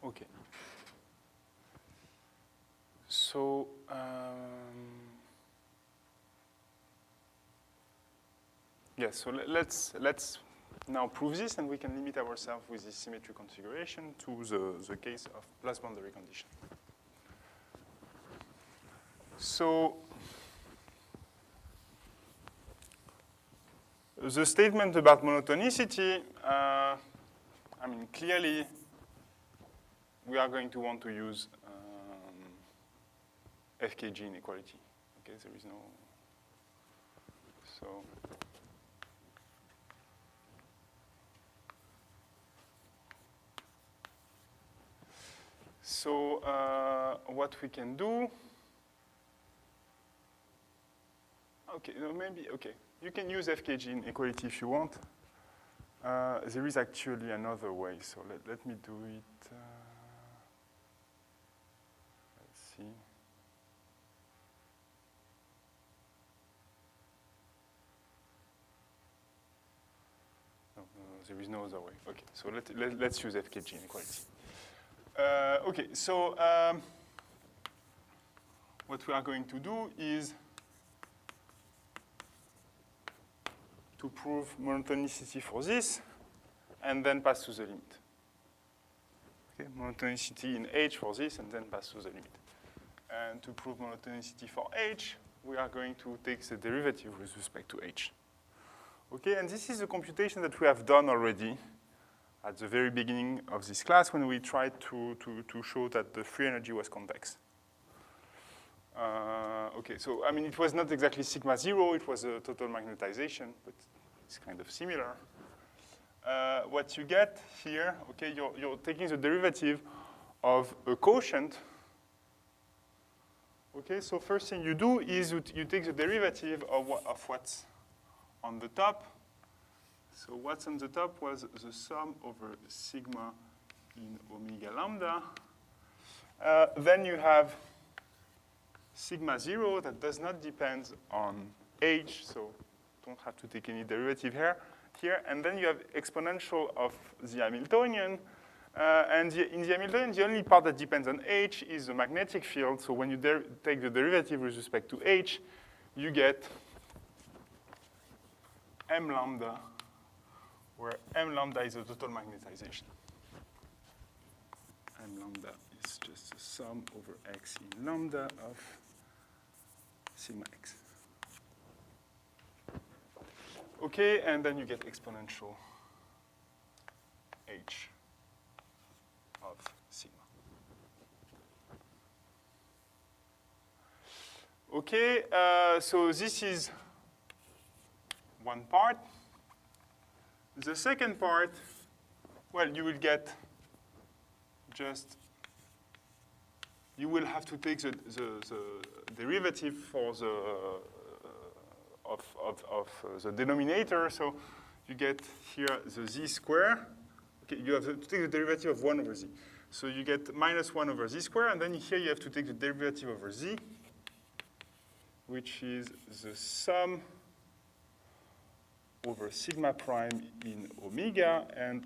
Okay. So, yes, so let's now prove this, and we can limit ourselves with this symmetry configuration to the case of plus boundary condition. So, the statement about monotonicity, I mean, clearly, we are going to want to use FKG inequality. Okay, there is no, so what we can do, okay, no, maybe, okay. You can use FKG inequality if you want. There is actually another way, so let me do it. Let's see. No, there is no other way. Okay, so let's use FKG inequality. Okay, so what we are going to do is to prove monotonicity for this, and then pass to the limit. Okay, monotonicity in H for this, and then pass to the limit. And to prove monotonicity for H, we are going to take the derivative with respect to H. Okay, and this is a computation that we have done already at the very beginning of this class when we tried to show that the free energy was convex. Okay, so I mean, it was not exactly sigma 0, it was a total magnetization, but it's kind of similar. What you get here, okay, you're taking the derivative of a quotient. Okay, so first thing you do is you take the derivative of what's on the top. So what's on the top was the sum over sigma in omega lambda. Then you have sigma 0 that does not depend on H, so don't have to take any derivative here. And then you have exponential of the Hamiltonian. And in the Hamiltonian, the only part that depends on H is the magnetic field. So when you take the derivative with respect to H, you get m lambda, where m lambda is the total magnetization. M lambda is just the sum over x in lambda of sigma x. Okay, and then you get exponential h of sigma. Okay, so this is one part. The second part, well, you will get just, you will have to take the derivative for the of the denominator. So you get here the z square. Okay, you have to take the derivative of 1 over z. So you get minus 1 over z square, and then here you have to take the derivative over z, which is the sum over sigma prime in omega. And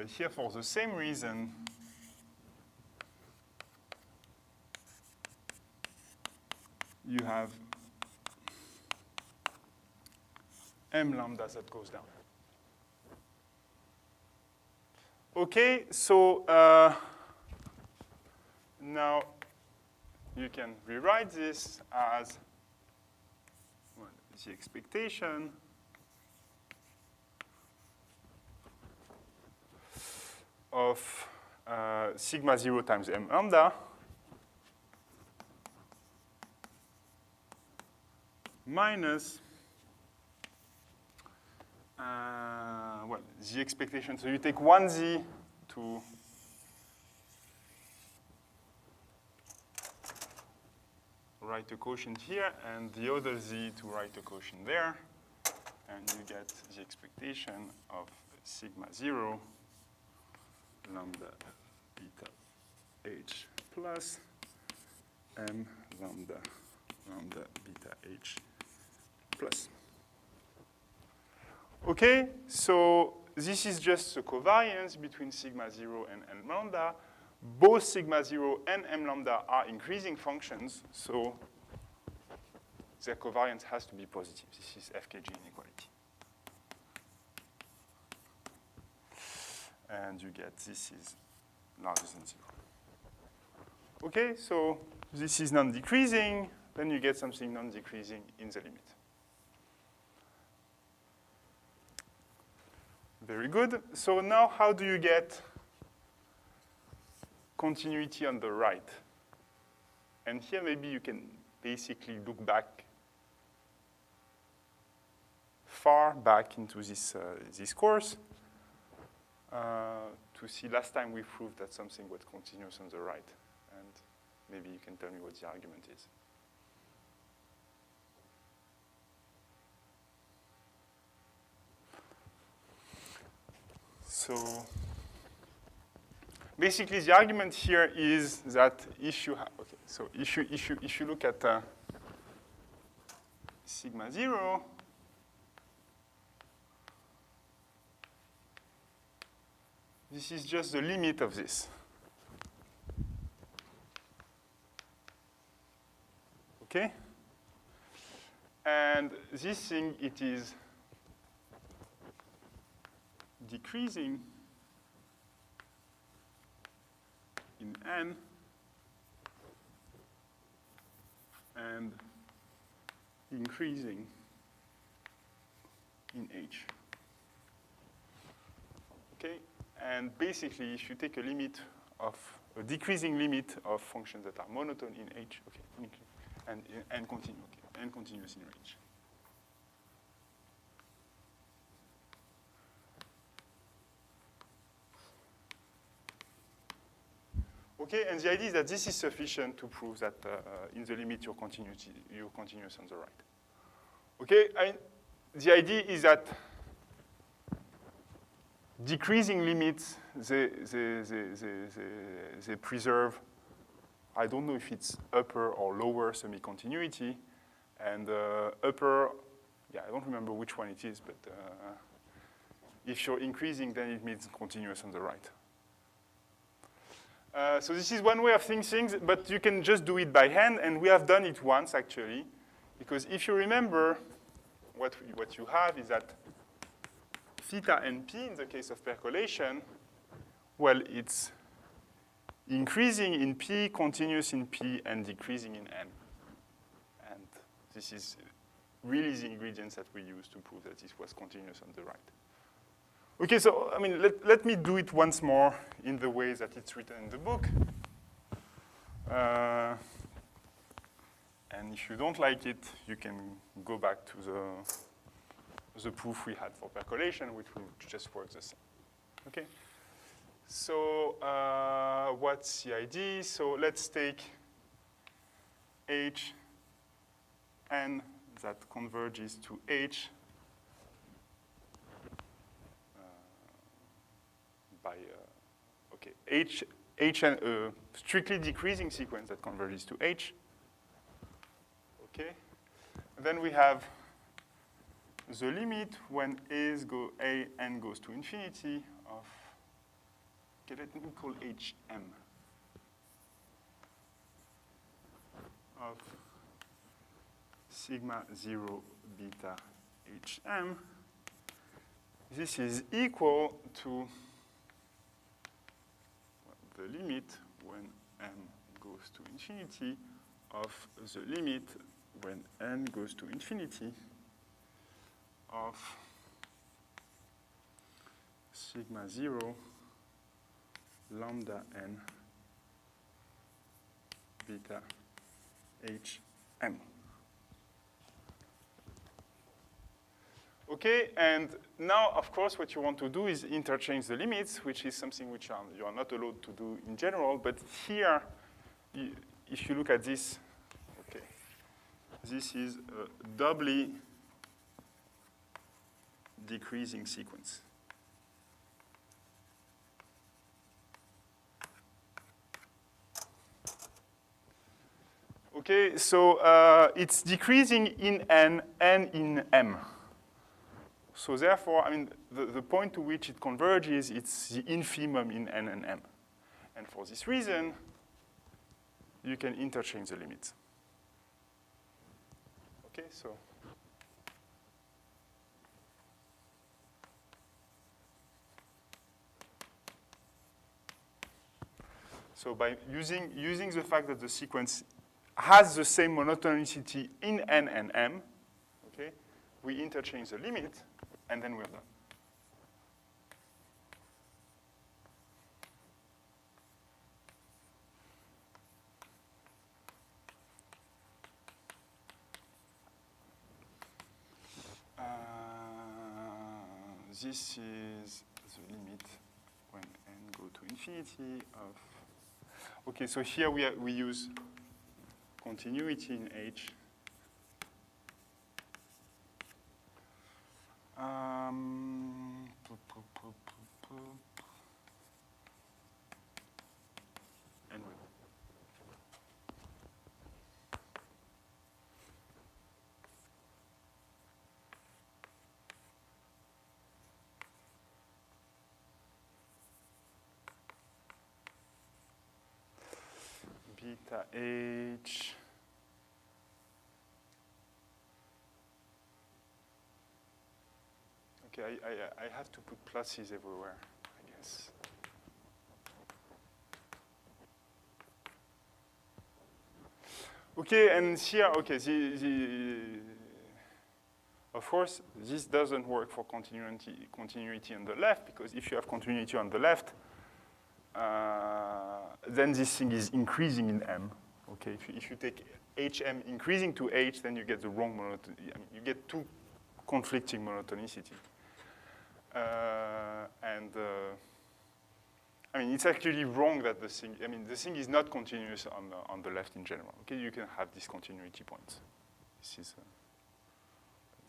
here, for the same reason, you have m lambda that goes down. Okay, so now you can rewrite this as, well, the expectation of sigma 0 times m lambda minus well, the expectation. So you take one z to write a quotient here, and the other z to write a quotient there, and you get the expectation of sigma 0 lambda beta h plus m lambda beta h plus. Okay, so this is just the covariance between sigma 0 and m lambda, both sigma 0 and m lambda are increasing functions, so their covariance has to be positive. This is FKG inequality. And you get this is larger than 0. Okay, so this is non-decreasing, then you get something non-decreasing in the limit. Very good. So now how do you get continuity on the right? And here maybe you can basically look back, far back into this, this course to see last time we proved that something was continuous on the right. And maybe you can tell me what the argument is. So basically, the argument here is that if you okay, so if you look at sigma 0, this is just the limit of this. Okay? And this thing, it is decreasing in n and increasing in h. Okay? And basically, if you take a limit of a decreasing limit of functions that are monotone in h, okay, and continue, okay, and continuous in range. Okay, and the idea is that this is sufficient to prove that in the limit you're continuous on the right. Okay, the idea is that decreasing limits, they preserve, I don't know if it's upper or lower semi-continuity, and upper, yeah, I don't remember which one it is, but if you're increasing, then it means continuous on the right. So this is one way of thinking things, but you can just do it by hand, and we have done it once, actually, because if you remember, what you have is that theta and p, in the case of percolation, well, it's increasing in p, continuous in p, and decreasing in n. And this is really the ingredients that we use to prove that this was continuous on the right. Okay, so I mean, let me do it once more in the way that it's written in the book. And if you don't like it, you can go back to the proof we had for percolation, which will just work the same. Okay? So what's the idea? So let's take h n that converges to h by, okay, h and a strictly decreasing sequence that converges to h. Okay? Then we have the limit when n goes to infinity of, okay, let me call hm, of sigma 0 beta hm. This is equal to the limit when m goes to infinity of the limit when n goes to infinity of sigma 0 lambda n beta hm. Okay, and now, of course, what you want to do is interchange the limits, which is something which you are not allowed to do in general. But here, if you look at this, okay, this is a doubly decreasing sequence. Okay, so it's decreasing in n and in m. So therefore, I mean, the point to which it converges, it's the infimum in n and m. And for this reason, you can interchange the limits. Okay, so by using the fact that the sequence has the same monotonicity in n and m, okay, we interchange the limit, and then we're done. This is the limit when n go to infinity of. Okay, so here we use continuity in H. And beta H. Okay, I have to put pluses everywhere, I guess. Okay, and here, okay, of course, this doesn't work for continuity on the left, because if you have continuity on the left, then this thing is increasing in M. Okay, if you take HM increasing to H, then you get the wrong monotonicity. I mean, you get two conflicting monotonicity. I mean, it's actually wrong that the thing, I mean, the thing is not continuous on the left in general. Okay, you can have discontinuity points.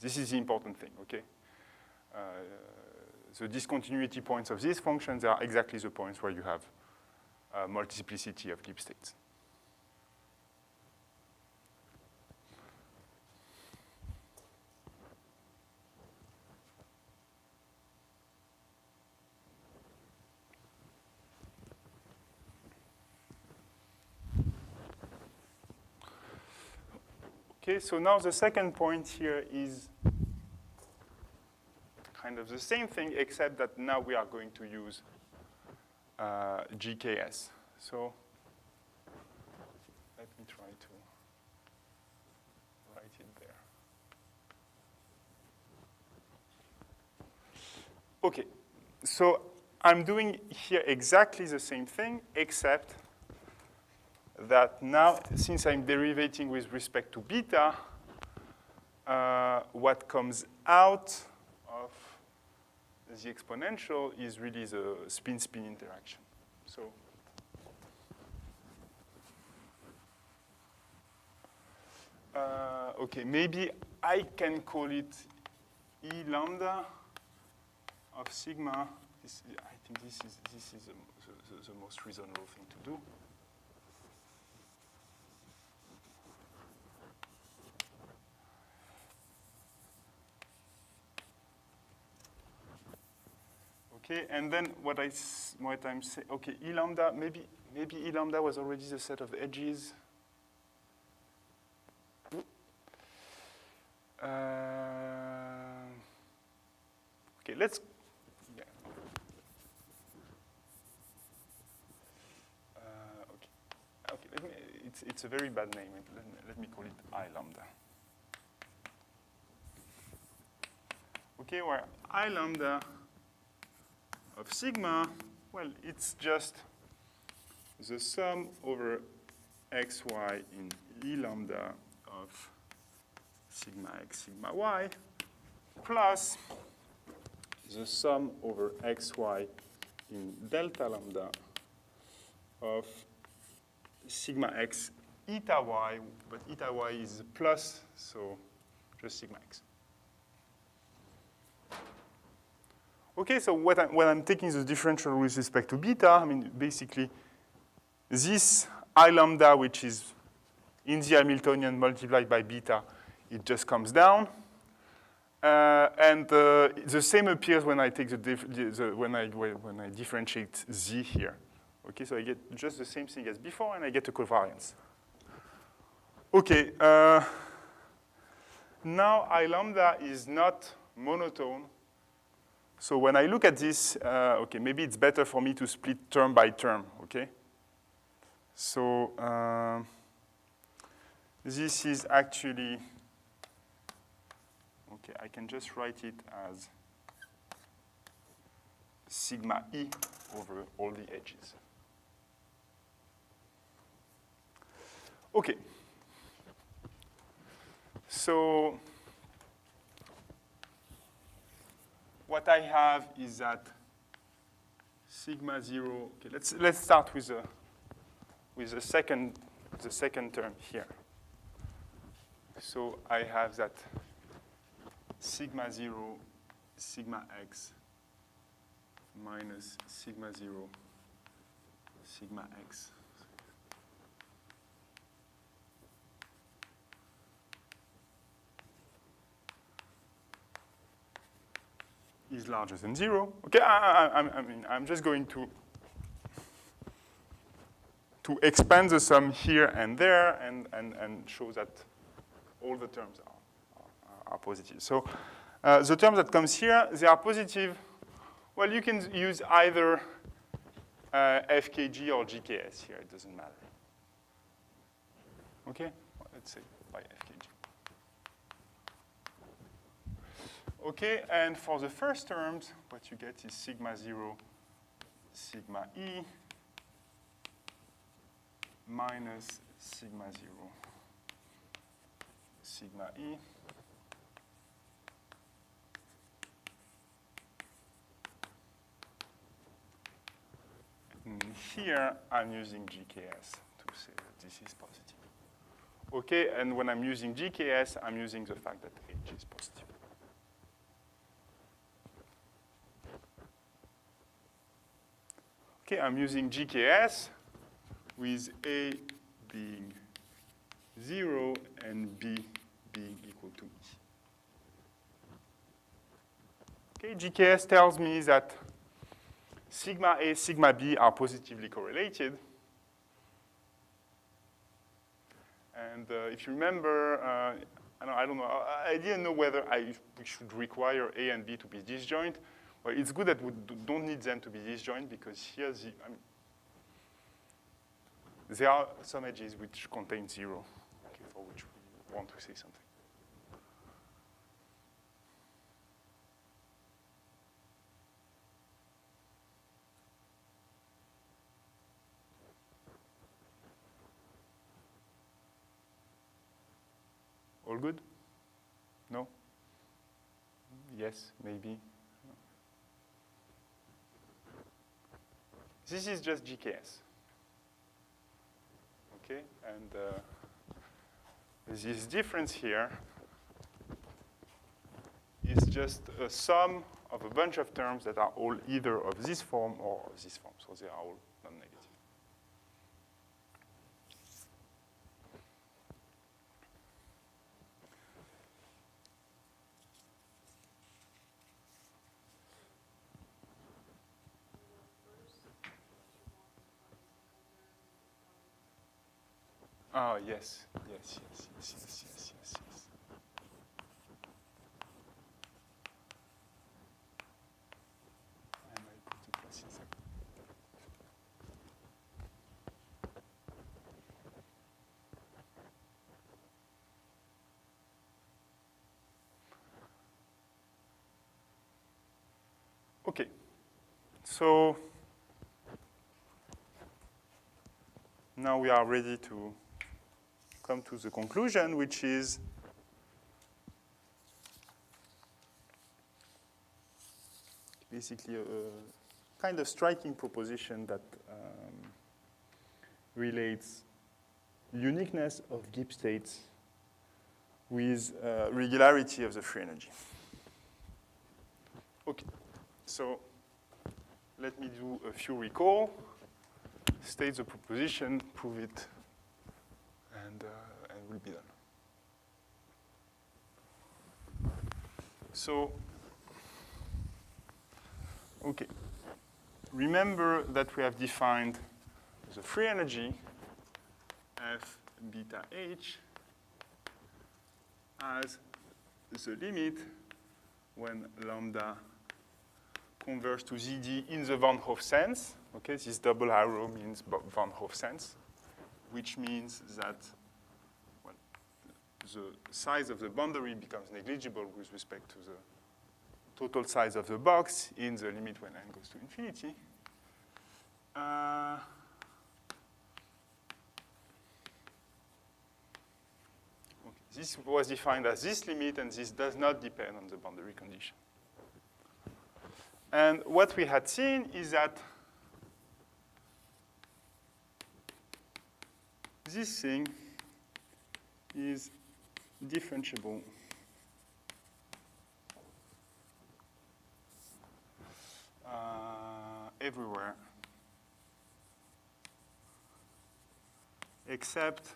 This is the important thing, okay? The discontinuity points of these functions are exactly the points where you have multiplicity of Gibbs states. Okay, so now the second point here is kind of the same thing, except that now we are going to use GKS. So let me try to write it there. Okay, so I'm doing here exactly the same thing, except that now, since I'm derivating with respect to beta, what comes out of the exponential is really the spin-spin interaction. So okay, maybe I can call it E lambda of sigma. I think this is the most reasonable thing to do. Okay, and then what I'm saying, okay, E lambda, maybe E lambda was already the set of edges. Okay, let's, yeah. Okay, let me, it's a very bad name. Let me call it I lambda. Okay, where I lambda of sigma, well, it's just the sum over xy in E lambda of sigma x, sigma y, plus the sum over xy in delta lambda of sigma x eta y, but eta y is plus, so just sigma x. Okay, so when I'm taking the differential with respect to beta, I mean, basically, this I lambda, which is in the Hamiltonian multiplied by beta, it just comes down. And the same appears when I take when I differentiate z here. Okay, so I get just the same thing as before, and I get a covariance. Okay, now I lambda is not monotone. So when I look at this, okay, maybe it's better for me to split term by term, okay? So this is actually, okay, I can just write it as sigma E over all the edges. Okay. So what I have is that sigma 0. Okay, let's start with the second term here. So I have that sigma 0, sigma x minus sigma 0, sigma x. Is larger than 0. Okay, I'm just going to expand the sum here and there and show that all the terms are positive. So the terms that comes here, they are positive. Well, you can use either FKG or GKS here. It doesn't matter. Okay, well, let's say by FKG. Okay, and for the first terms, what you get is sigma 0, sigma E, minus sigma 0, sigma E. And here, I'm using GKS to say that this is positive. Okay, and when I'm using GKS, I'm using the fact that H is positive. Okay, I'm using GKS with A being 0 and B being equal to E. Okay, GKS tells me that sigma A, sigma B are positively correlated. And if you remember, I don't know, I didn't know whether we should require A and B to be disjoint. Well, it's good that we don't need them to be disjoint because here there are some edges which contain 0, okay, for which we want to say something. All good? No? Yes, maybe. This is just GKS. Okay, and this difference here is just a sum of a bunch of terms that are all either of this form or of this form. So they are all non-negative. Oh, yes. Yes. I might put it plus inside. Okay. So now we are ready to come to the conclusion, which is basically a kind of striking proposition that relates uniqueness of Gibbs states with regularity of the free energy. Okay, so let me do a few recall, state the proposition, prove it, and we'll be done. So, okay. Remember that we have defined the free energy F beta H as the limit when lambda converges to ZD in the Van Hoff sense. Okay, this double arrow means Van Hoff sense, which means that the size of the boundary becomes negligible with respect to the total size of the box in the limit when n goes to infinity. This was defined as this limit, and this does not depend on the boundary condition. And what we had seen is that this thing is differentiable everywhere except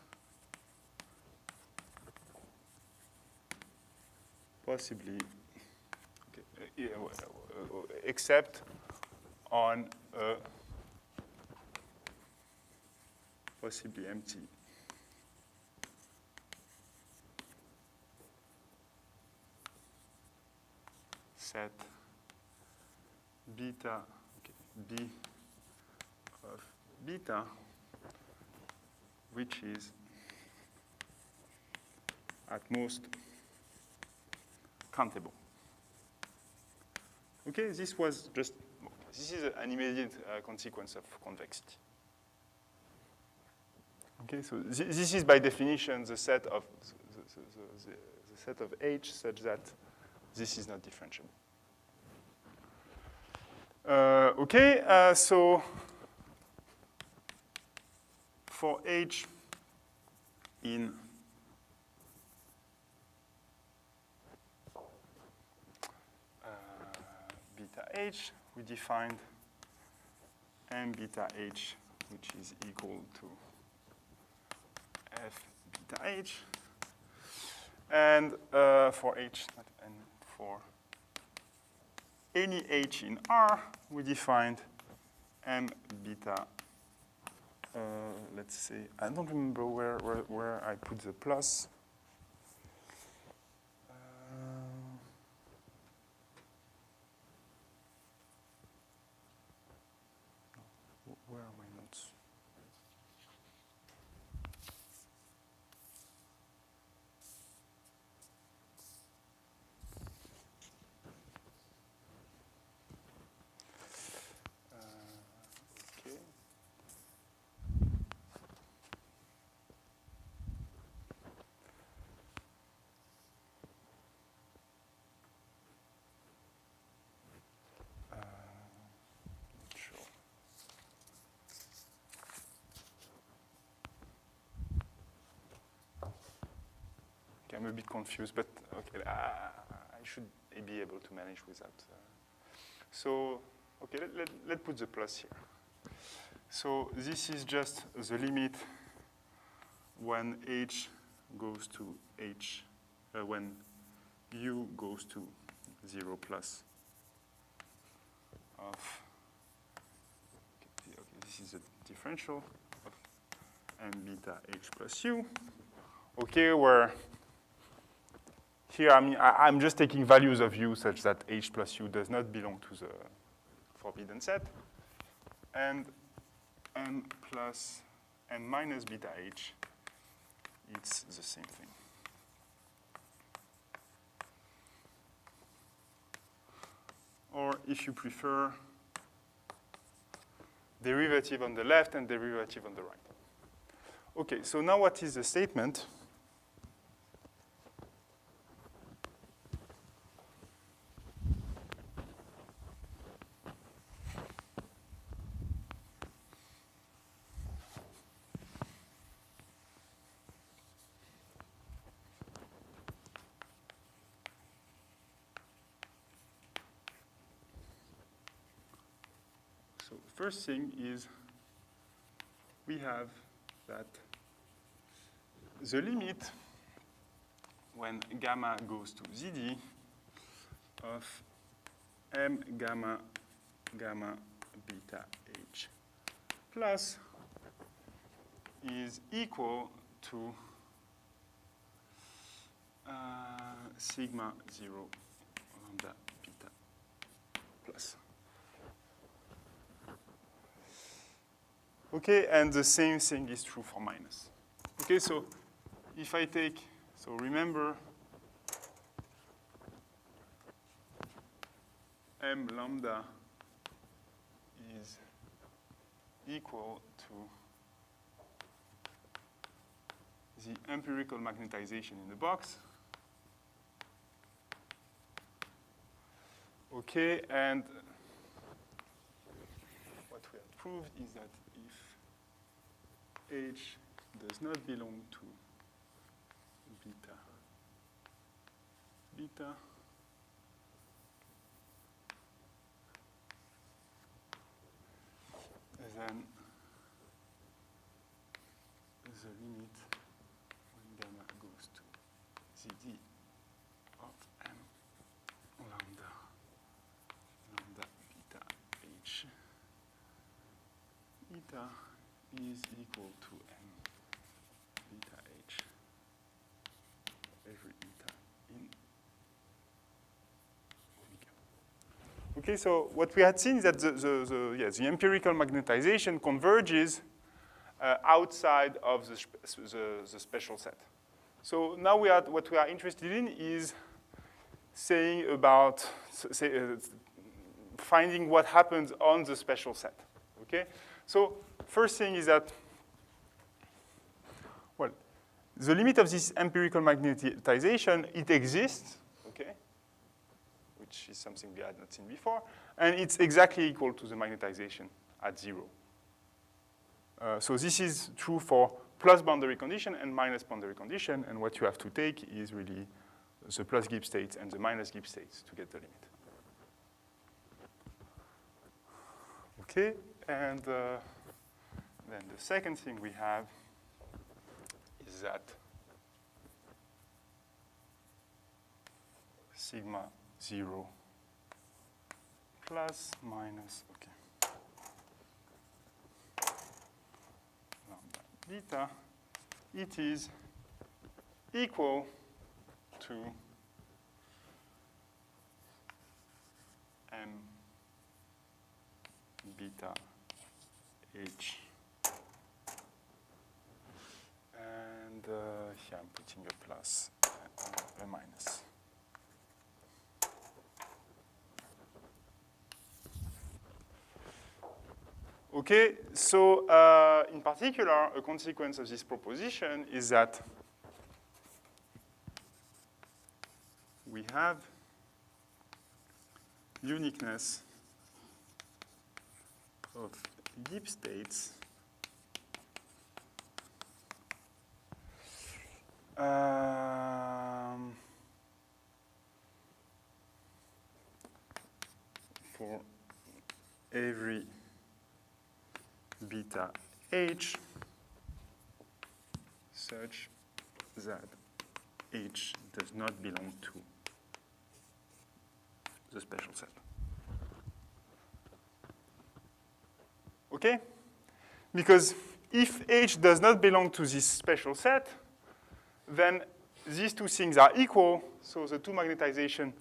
possibly, except on a possibly empty set beta, B of beta, which is at most countable. Okay, this was just, this is an immediate consequence of convexity. Okay, so this is by definition the set of the set of H such that this is not differentiable. So for H in beta H, we defined m beta H, which is equal to f beta H. And for H, and for any H in R, we defined m beta, let's say, I don't remember where I put the plus. Where are my notes? I'm a bit confused, but okay, I should be able to manage without. So, okay, let's put the plus here. So this is just the limit when H goes to H, when U goes to 0 plus of, okay, this is a differential of m beta H plus U. Okay, where here, I'm just taking values of U such that H plus U does not belong to the forbidden set. And M plus M minus beta H, it's the same thing. Or if you prefer, derivative on the left and derivative on the right. Okay, so now what is the statement? First thing is we have that the limit when gamma goes to ZD of m gamma gamma beta H plus is equal to sigma 0 lambda beta plus. Okay, and the same thing is true for minus. Okay, so if I take, so remember, m lambda is equal to the empirical magnetization in the box. Okay, and what we have proved is that if H does not belong to beta, then the limit when gamma goes to ZD of m lambda beta H eta is equal to m beta H every eta in omega. Okay, so what we had seen is that the empirical magnetization converges outside of the special set. So now what we are interested in is saying about finding what happens on the special set. Okay, so first thing is that, well, the limit of this empirical magnetization, it exists, okay, which is something we had not seen before, and it's exactly equal to the magnetization at 0. So this is true for plus boundary condition and minus boundary condition, and what you have to take is really the plus Gibbs states and the minus Gibbs states to get the limit. Okay, and then the second thing we have is that sigma 0 plus minus, okay, lambda beta, it is equal to m beta H. And here I'm putting a plus and a minus. Okay, so in particular, a consequence of this proposition is that we have uniqueness of Gibbs states for every beta H such that H does not belong to the special set. Okay? Because if H does not belong to this special set, then these two things are equal, so the two magnetization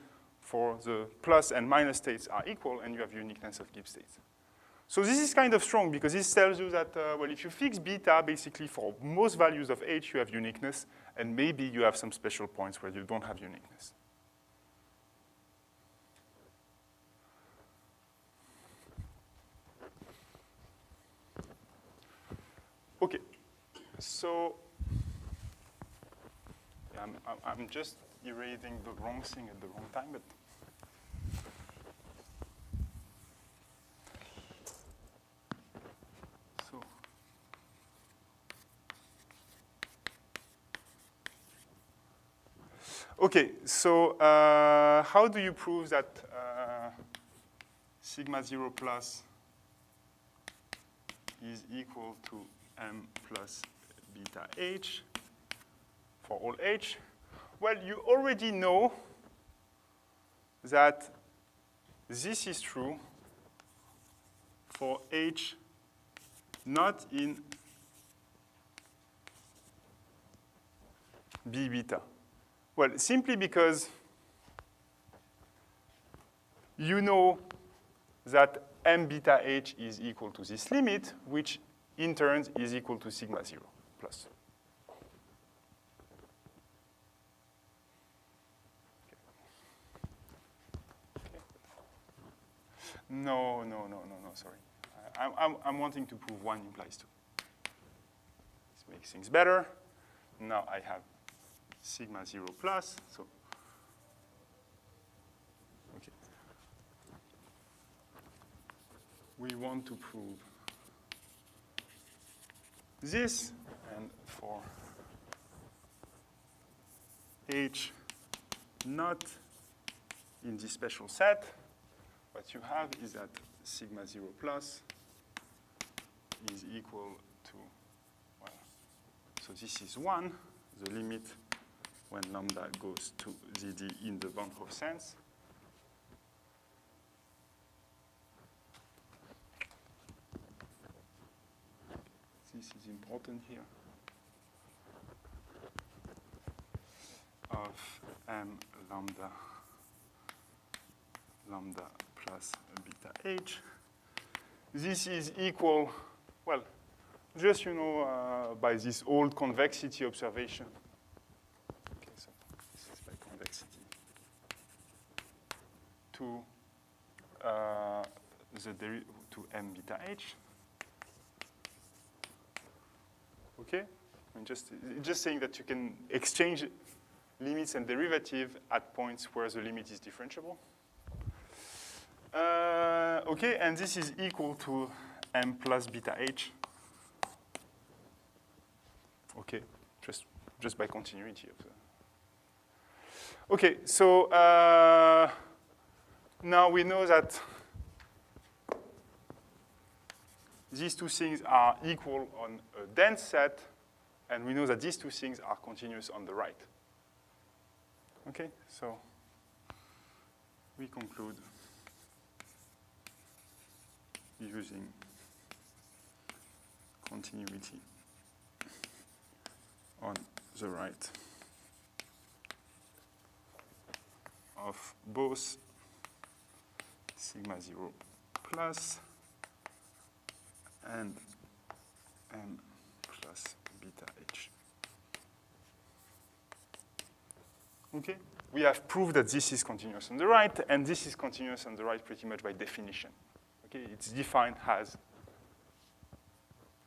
for the plus and minus states are equal, and you have uniqueness of Gibbs states. So this is kind of strong, because this tells you that, well, if you fix beta, basically for most values of H, you have uniqueness, and maybe you have some special points where you don't have uniqueness. Okay, so I'm just erasing the wrong thing at the wrong time, but so okay, so how do you prove that sigma 0 plus is equal to m plus beta H for all H? Well, you already know that this is true for H not in B beta? Well, simply because you know that m beta h is equal to this limit, which in turn is equal to sigma 0 plus. Okay. No, sorry. I'm wanting to prove 1 implies 2. This makes things better. Now I have sigma 0 plus, so okay. We want to prove this, and for H not in this special set, what you have is that sigma 0 plus is equal to, well, so this is 1, the limit when lambda goes to ZD in the Van Hoff sense. This is important here. Of m lambda plus beta h. This is equal, well, just, by this old convexity observation. Okay, so this is by convexity to to m beta h. Okay, just saying that you can exchange limits and derivative at points where the limit is differentiable. Okay, and this is equal to m plus beta h. Okay, just by continuity of the. Okay, so now we know that these two things are equal on a dense set, and we know that these two things are continuous on the right. Okay, so we conclude using continuity on the right of both sigma 0 plus and m plus beta h. Okay? We have proved that this is continuous on the right, and this is continuous on the right pretty much by definition. Okay? It's defined as,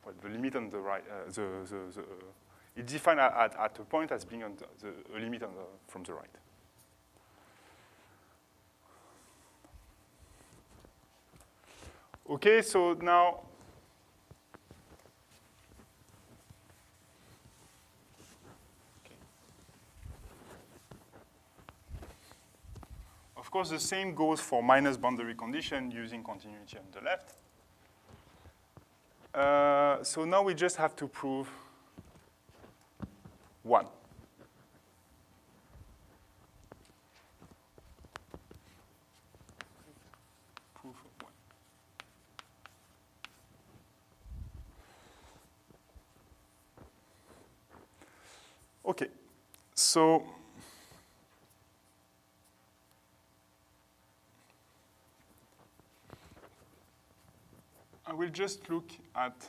well, the limit on the right, it's defined at a point as being on the limit on from the right. Okay, so now, of course, the same goes for minus boundary condition using continuity on the left. So now we just have to prove 1. Proof of 1. Okay, so I will just look at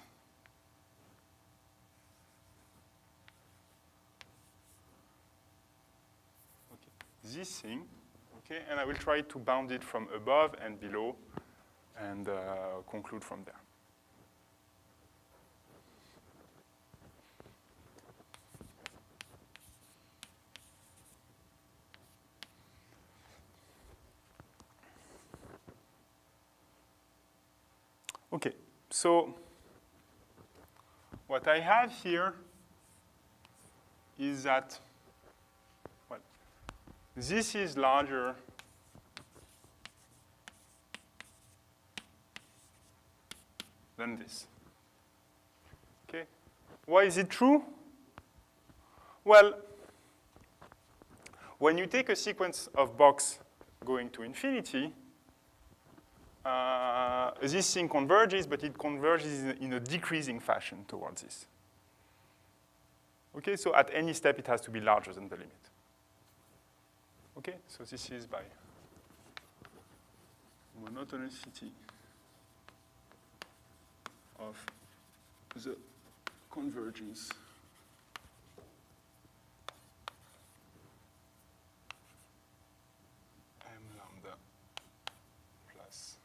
this thing, okay, and I will try to bound it from above and below and conclude from there. Okay, so what I have here is that, well, this is larger than this. Okay, why is it true? Well, when you take a sequence of box going to infinity, this thing converges, but it converges in a decreasing fashion towards this. Okay, so at any step, it has to be larger than the limit. Okay, so this is by monotonicity of the convergence m lambda plus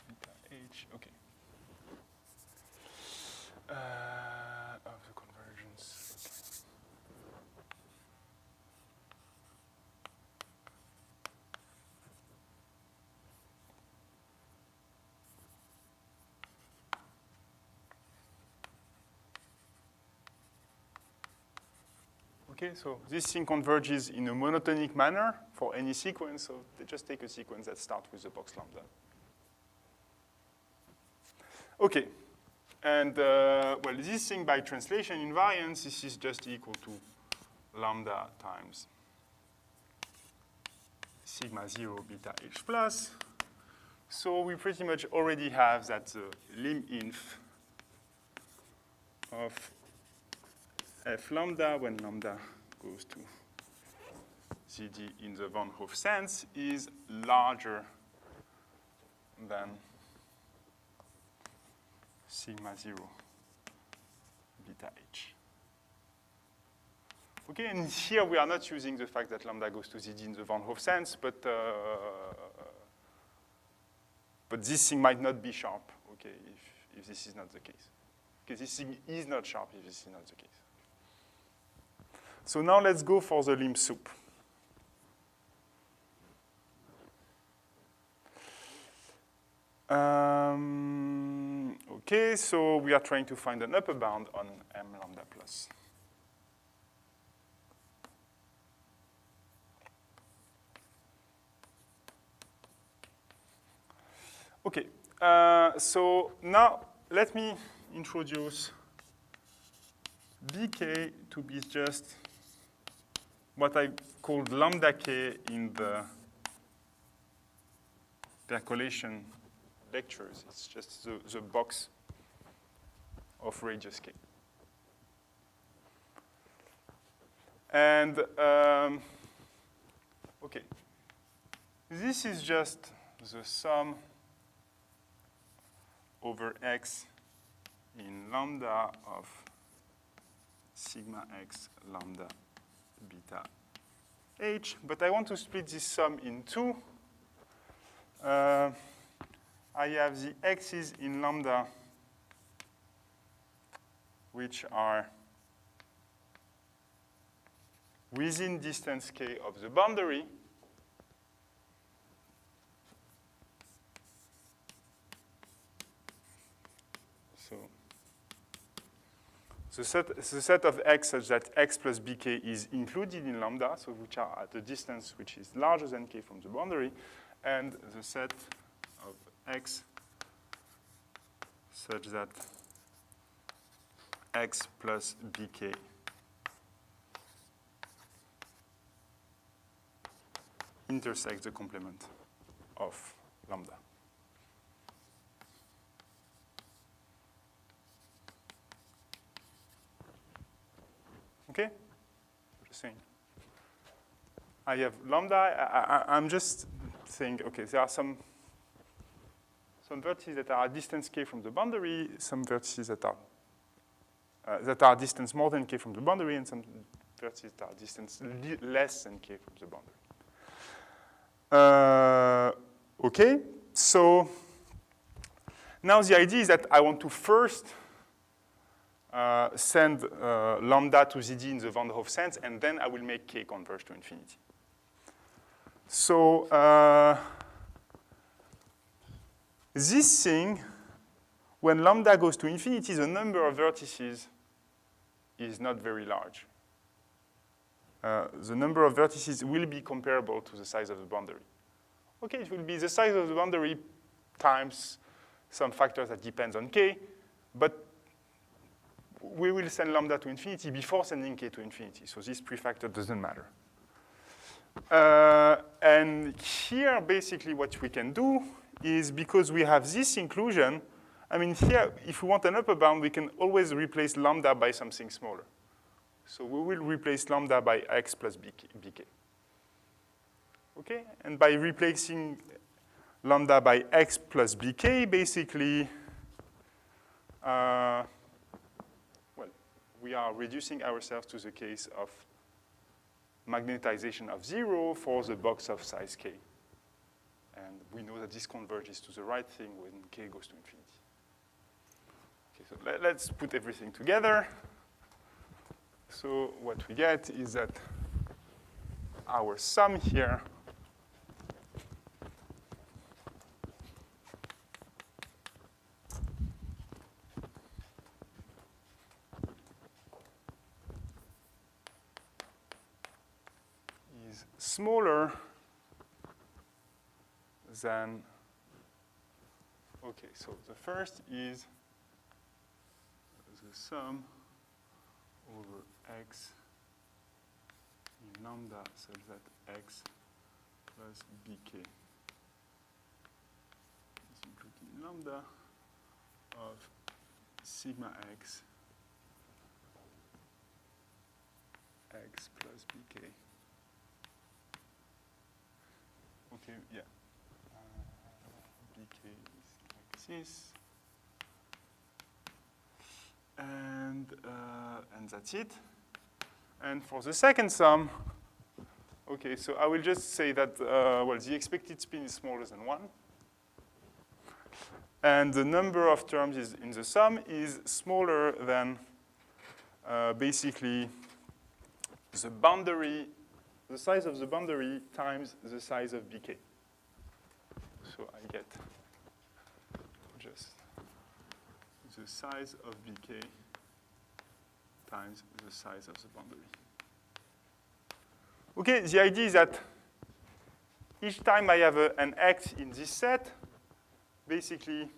beta h, okay. Of the convergence, okay. Okay, so this thing converges in a monotonic manner for any sequence, so they just take a sequence that starts with the box lambda. Okay. And, well, this thing by translation invariance, this is just equal to lambda times sigma 0 beta h plus. So we pretty much already have that the lim inf of f lambda when lambda goes to ZD in the Van Hove sense is larger than sigma 0 beta h. Okay, and here we are not using the fact that lambda goes to ZD in the Van Hove sense, but this thing might not be sharp, okay, if this is not the case. Okay, this thing is not sharp if this is not the case. So now let's go for the lim sup. Okay, so we are trying to find an upper bound on m lambda plus. Okay, so now let me introduce bk to be just what I called lambda k in the percolation lectures. It's just the box of radius k. And, okay, this is just the sum over x in lambda of sigma x lambda beta h, but I want to split this sum in two. I have the x's in lambda, which are within distance k of the boundary. So the set of x such that x plus bk is included in lambda, so which are at a distance which is larger than k from the boundary, and the set of x such that x plus bk intersects the complement of lambda. Okay? Just saying. I have lambda. I'm just saying, okay, there are some vertices that are distance k from the boundary, some vertices that are distance more than k from the boundary, and some vertices that are distance less than k from the boundary. Okay, so now the idea is that I want to first send lambda to ZD in the Van Hove sense, and then I will make k converge to infinity. So this thing, when lambda goes to infinity, the number of vertices is not very large. The number of vertices will be comparable to the size of the boundary. Okay, it will be the size of the boundary times some factor that depends on k, but we will send lambda to infinity before sending k to infinity, so this prefactor doesn't matter. And here, basically, what we can do is, because we have this inclusion, I mean, here, if we want an upper bound, we can always replace lambda by something smaller. So we will replace lambda by x plus bk. Okay? And by replacing lambda by x plus bk, basically, well, we are reducing ourselves to the case of magnetization of 0 for the box of size k. And we know that this converges to the right thing when k goes to infinity. Okay, so let's put everything together. So what we get is that our sum here is smaller than, okay, so the first is the sum over x in lambda such that x plus bk is included in lambda of sigma x plus bk. Okay, yeah. Bk is like this. And that's it. And for the second sum, okay, so I will just say that, well, the expected spin is smaller than 1. And the number of terms in the sum is smaller than basically the boundary, the size of the boundary times the size of bk. So I get just the size of bk times the size of the boundary. Okay, the idea is that each time I have an x in this set, basically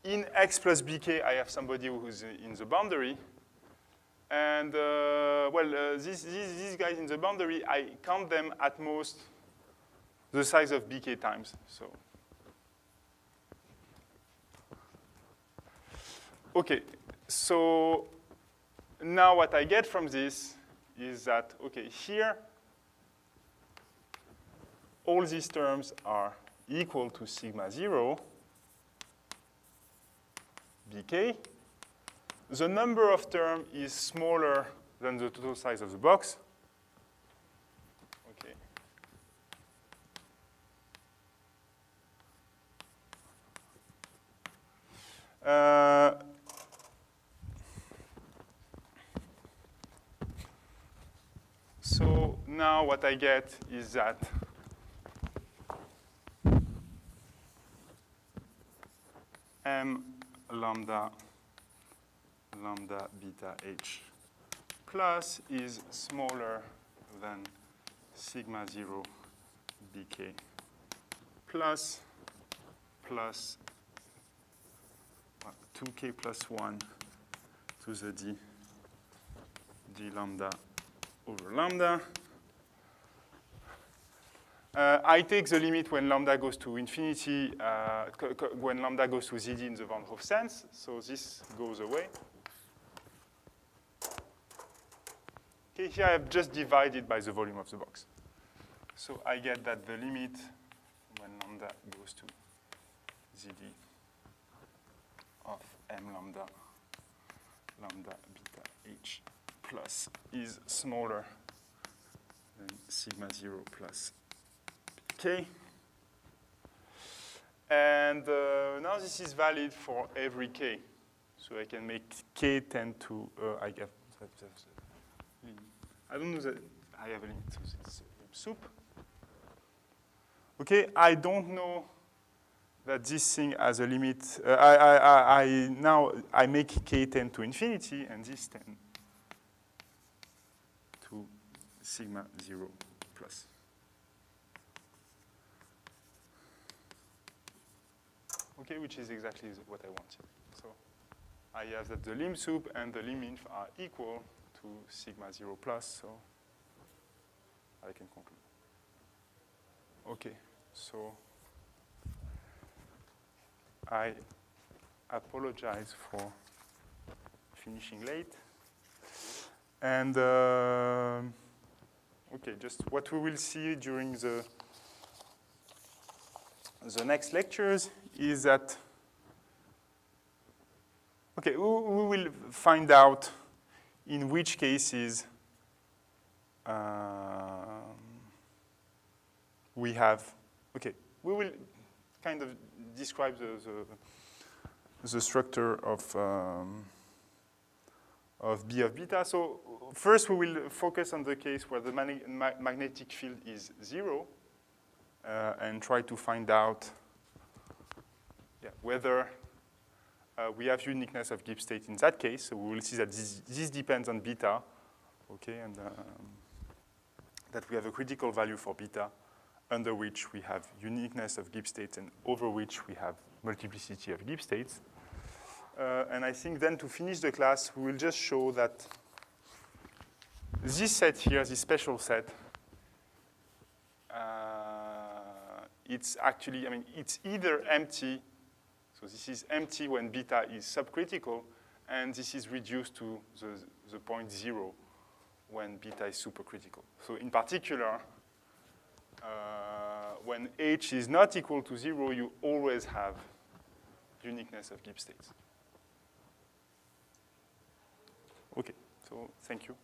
in x plus bk, I have somebody who's in the boundary. And these guys in the boundary, I count them at most the size of bk times. So, okay, so now what I get from this is that, okay, here, all these terms are equal to sigma 0 bk. The number of terms is smaller than the total size of the box. Okay. So now what I get is that m lambda beta h plus is smaller than sigma 0 bk plus 2k plus 1 to the d lambda over lambda. I take the limit when lambda goes to infinity, when lambda goes to ZD in the Van Hove sense, so this goes away. Okay, here I have just divided by the volume of the box. So I get that the limit when lambda goes to ZD of m lambda beta h plus is smaller than sigma 0 plus k. And now this is valid for every k. So I can make k tend to, I don't know that I have a limit, so it's soup. Okay, I don't know that this thing has a limit. Now I make k tend to infinity, and this tend to sigma 0 plus. Okay, which is exactly what I wanted. So I have that the lim sup and the lim inf are equal to sigma 0 plus, so I can conclude. Okay. So I apologize for finishing late. And okay, just what we will see during the next lectures is that, okay, we will find out in which cases we have, okay, we will kind of describe the structure of B of beta. So first we will focus on the case where the magnetic field is 0 and try to find out whether we have uniqueness of Gibbs state in that case. So we will see that this depends on beta, okay, and that we have a critical value for beta under which we have uniqueness of Gibbs states and over which we have multiplicity of Gibbs states. And I think then to finish the class, we will just show that this set here, this special set, it's actually, I mean, it's either empty, so this is empty when beta is subcritical, and this is reduced to the point 0 when beta is supercritical. So in particular, when H is not equal to 0, you always have uniqueness of Gibbs states. Okay, so thank you.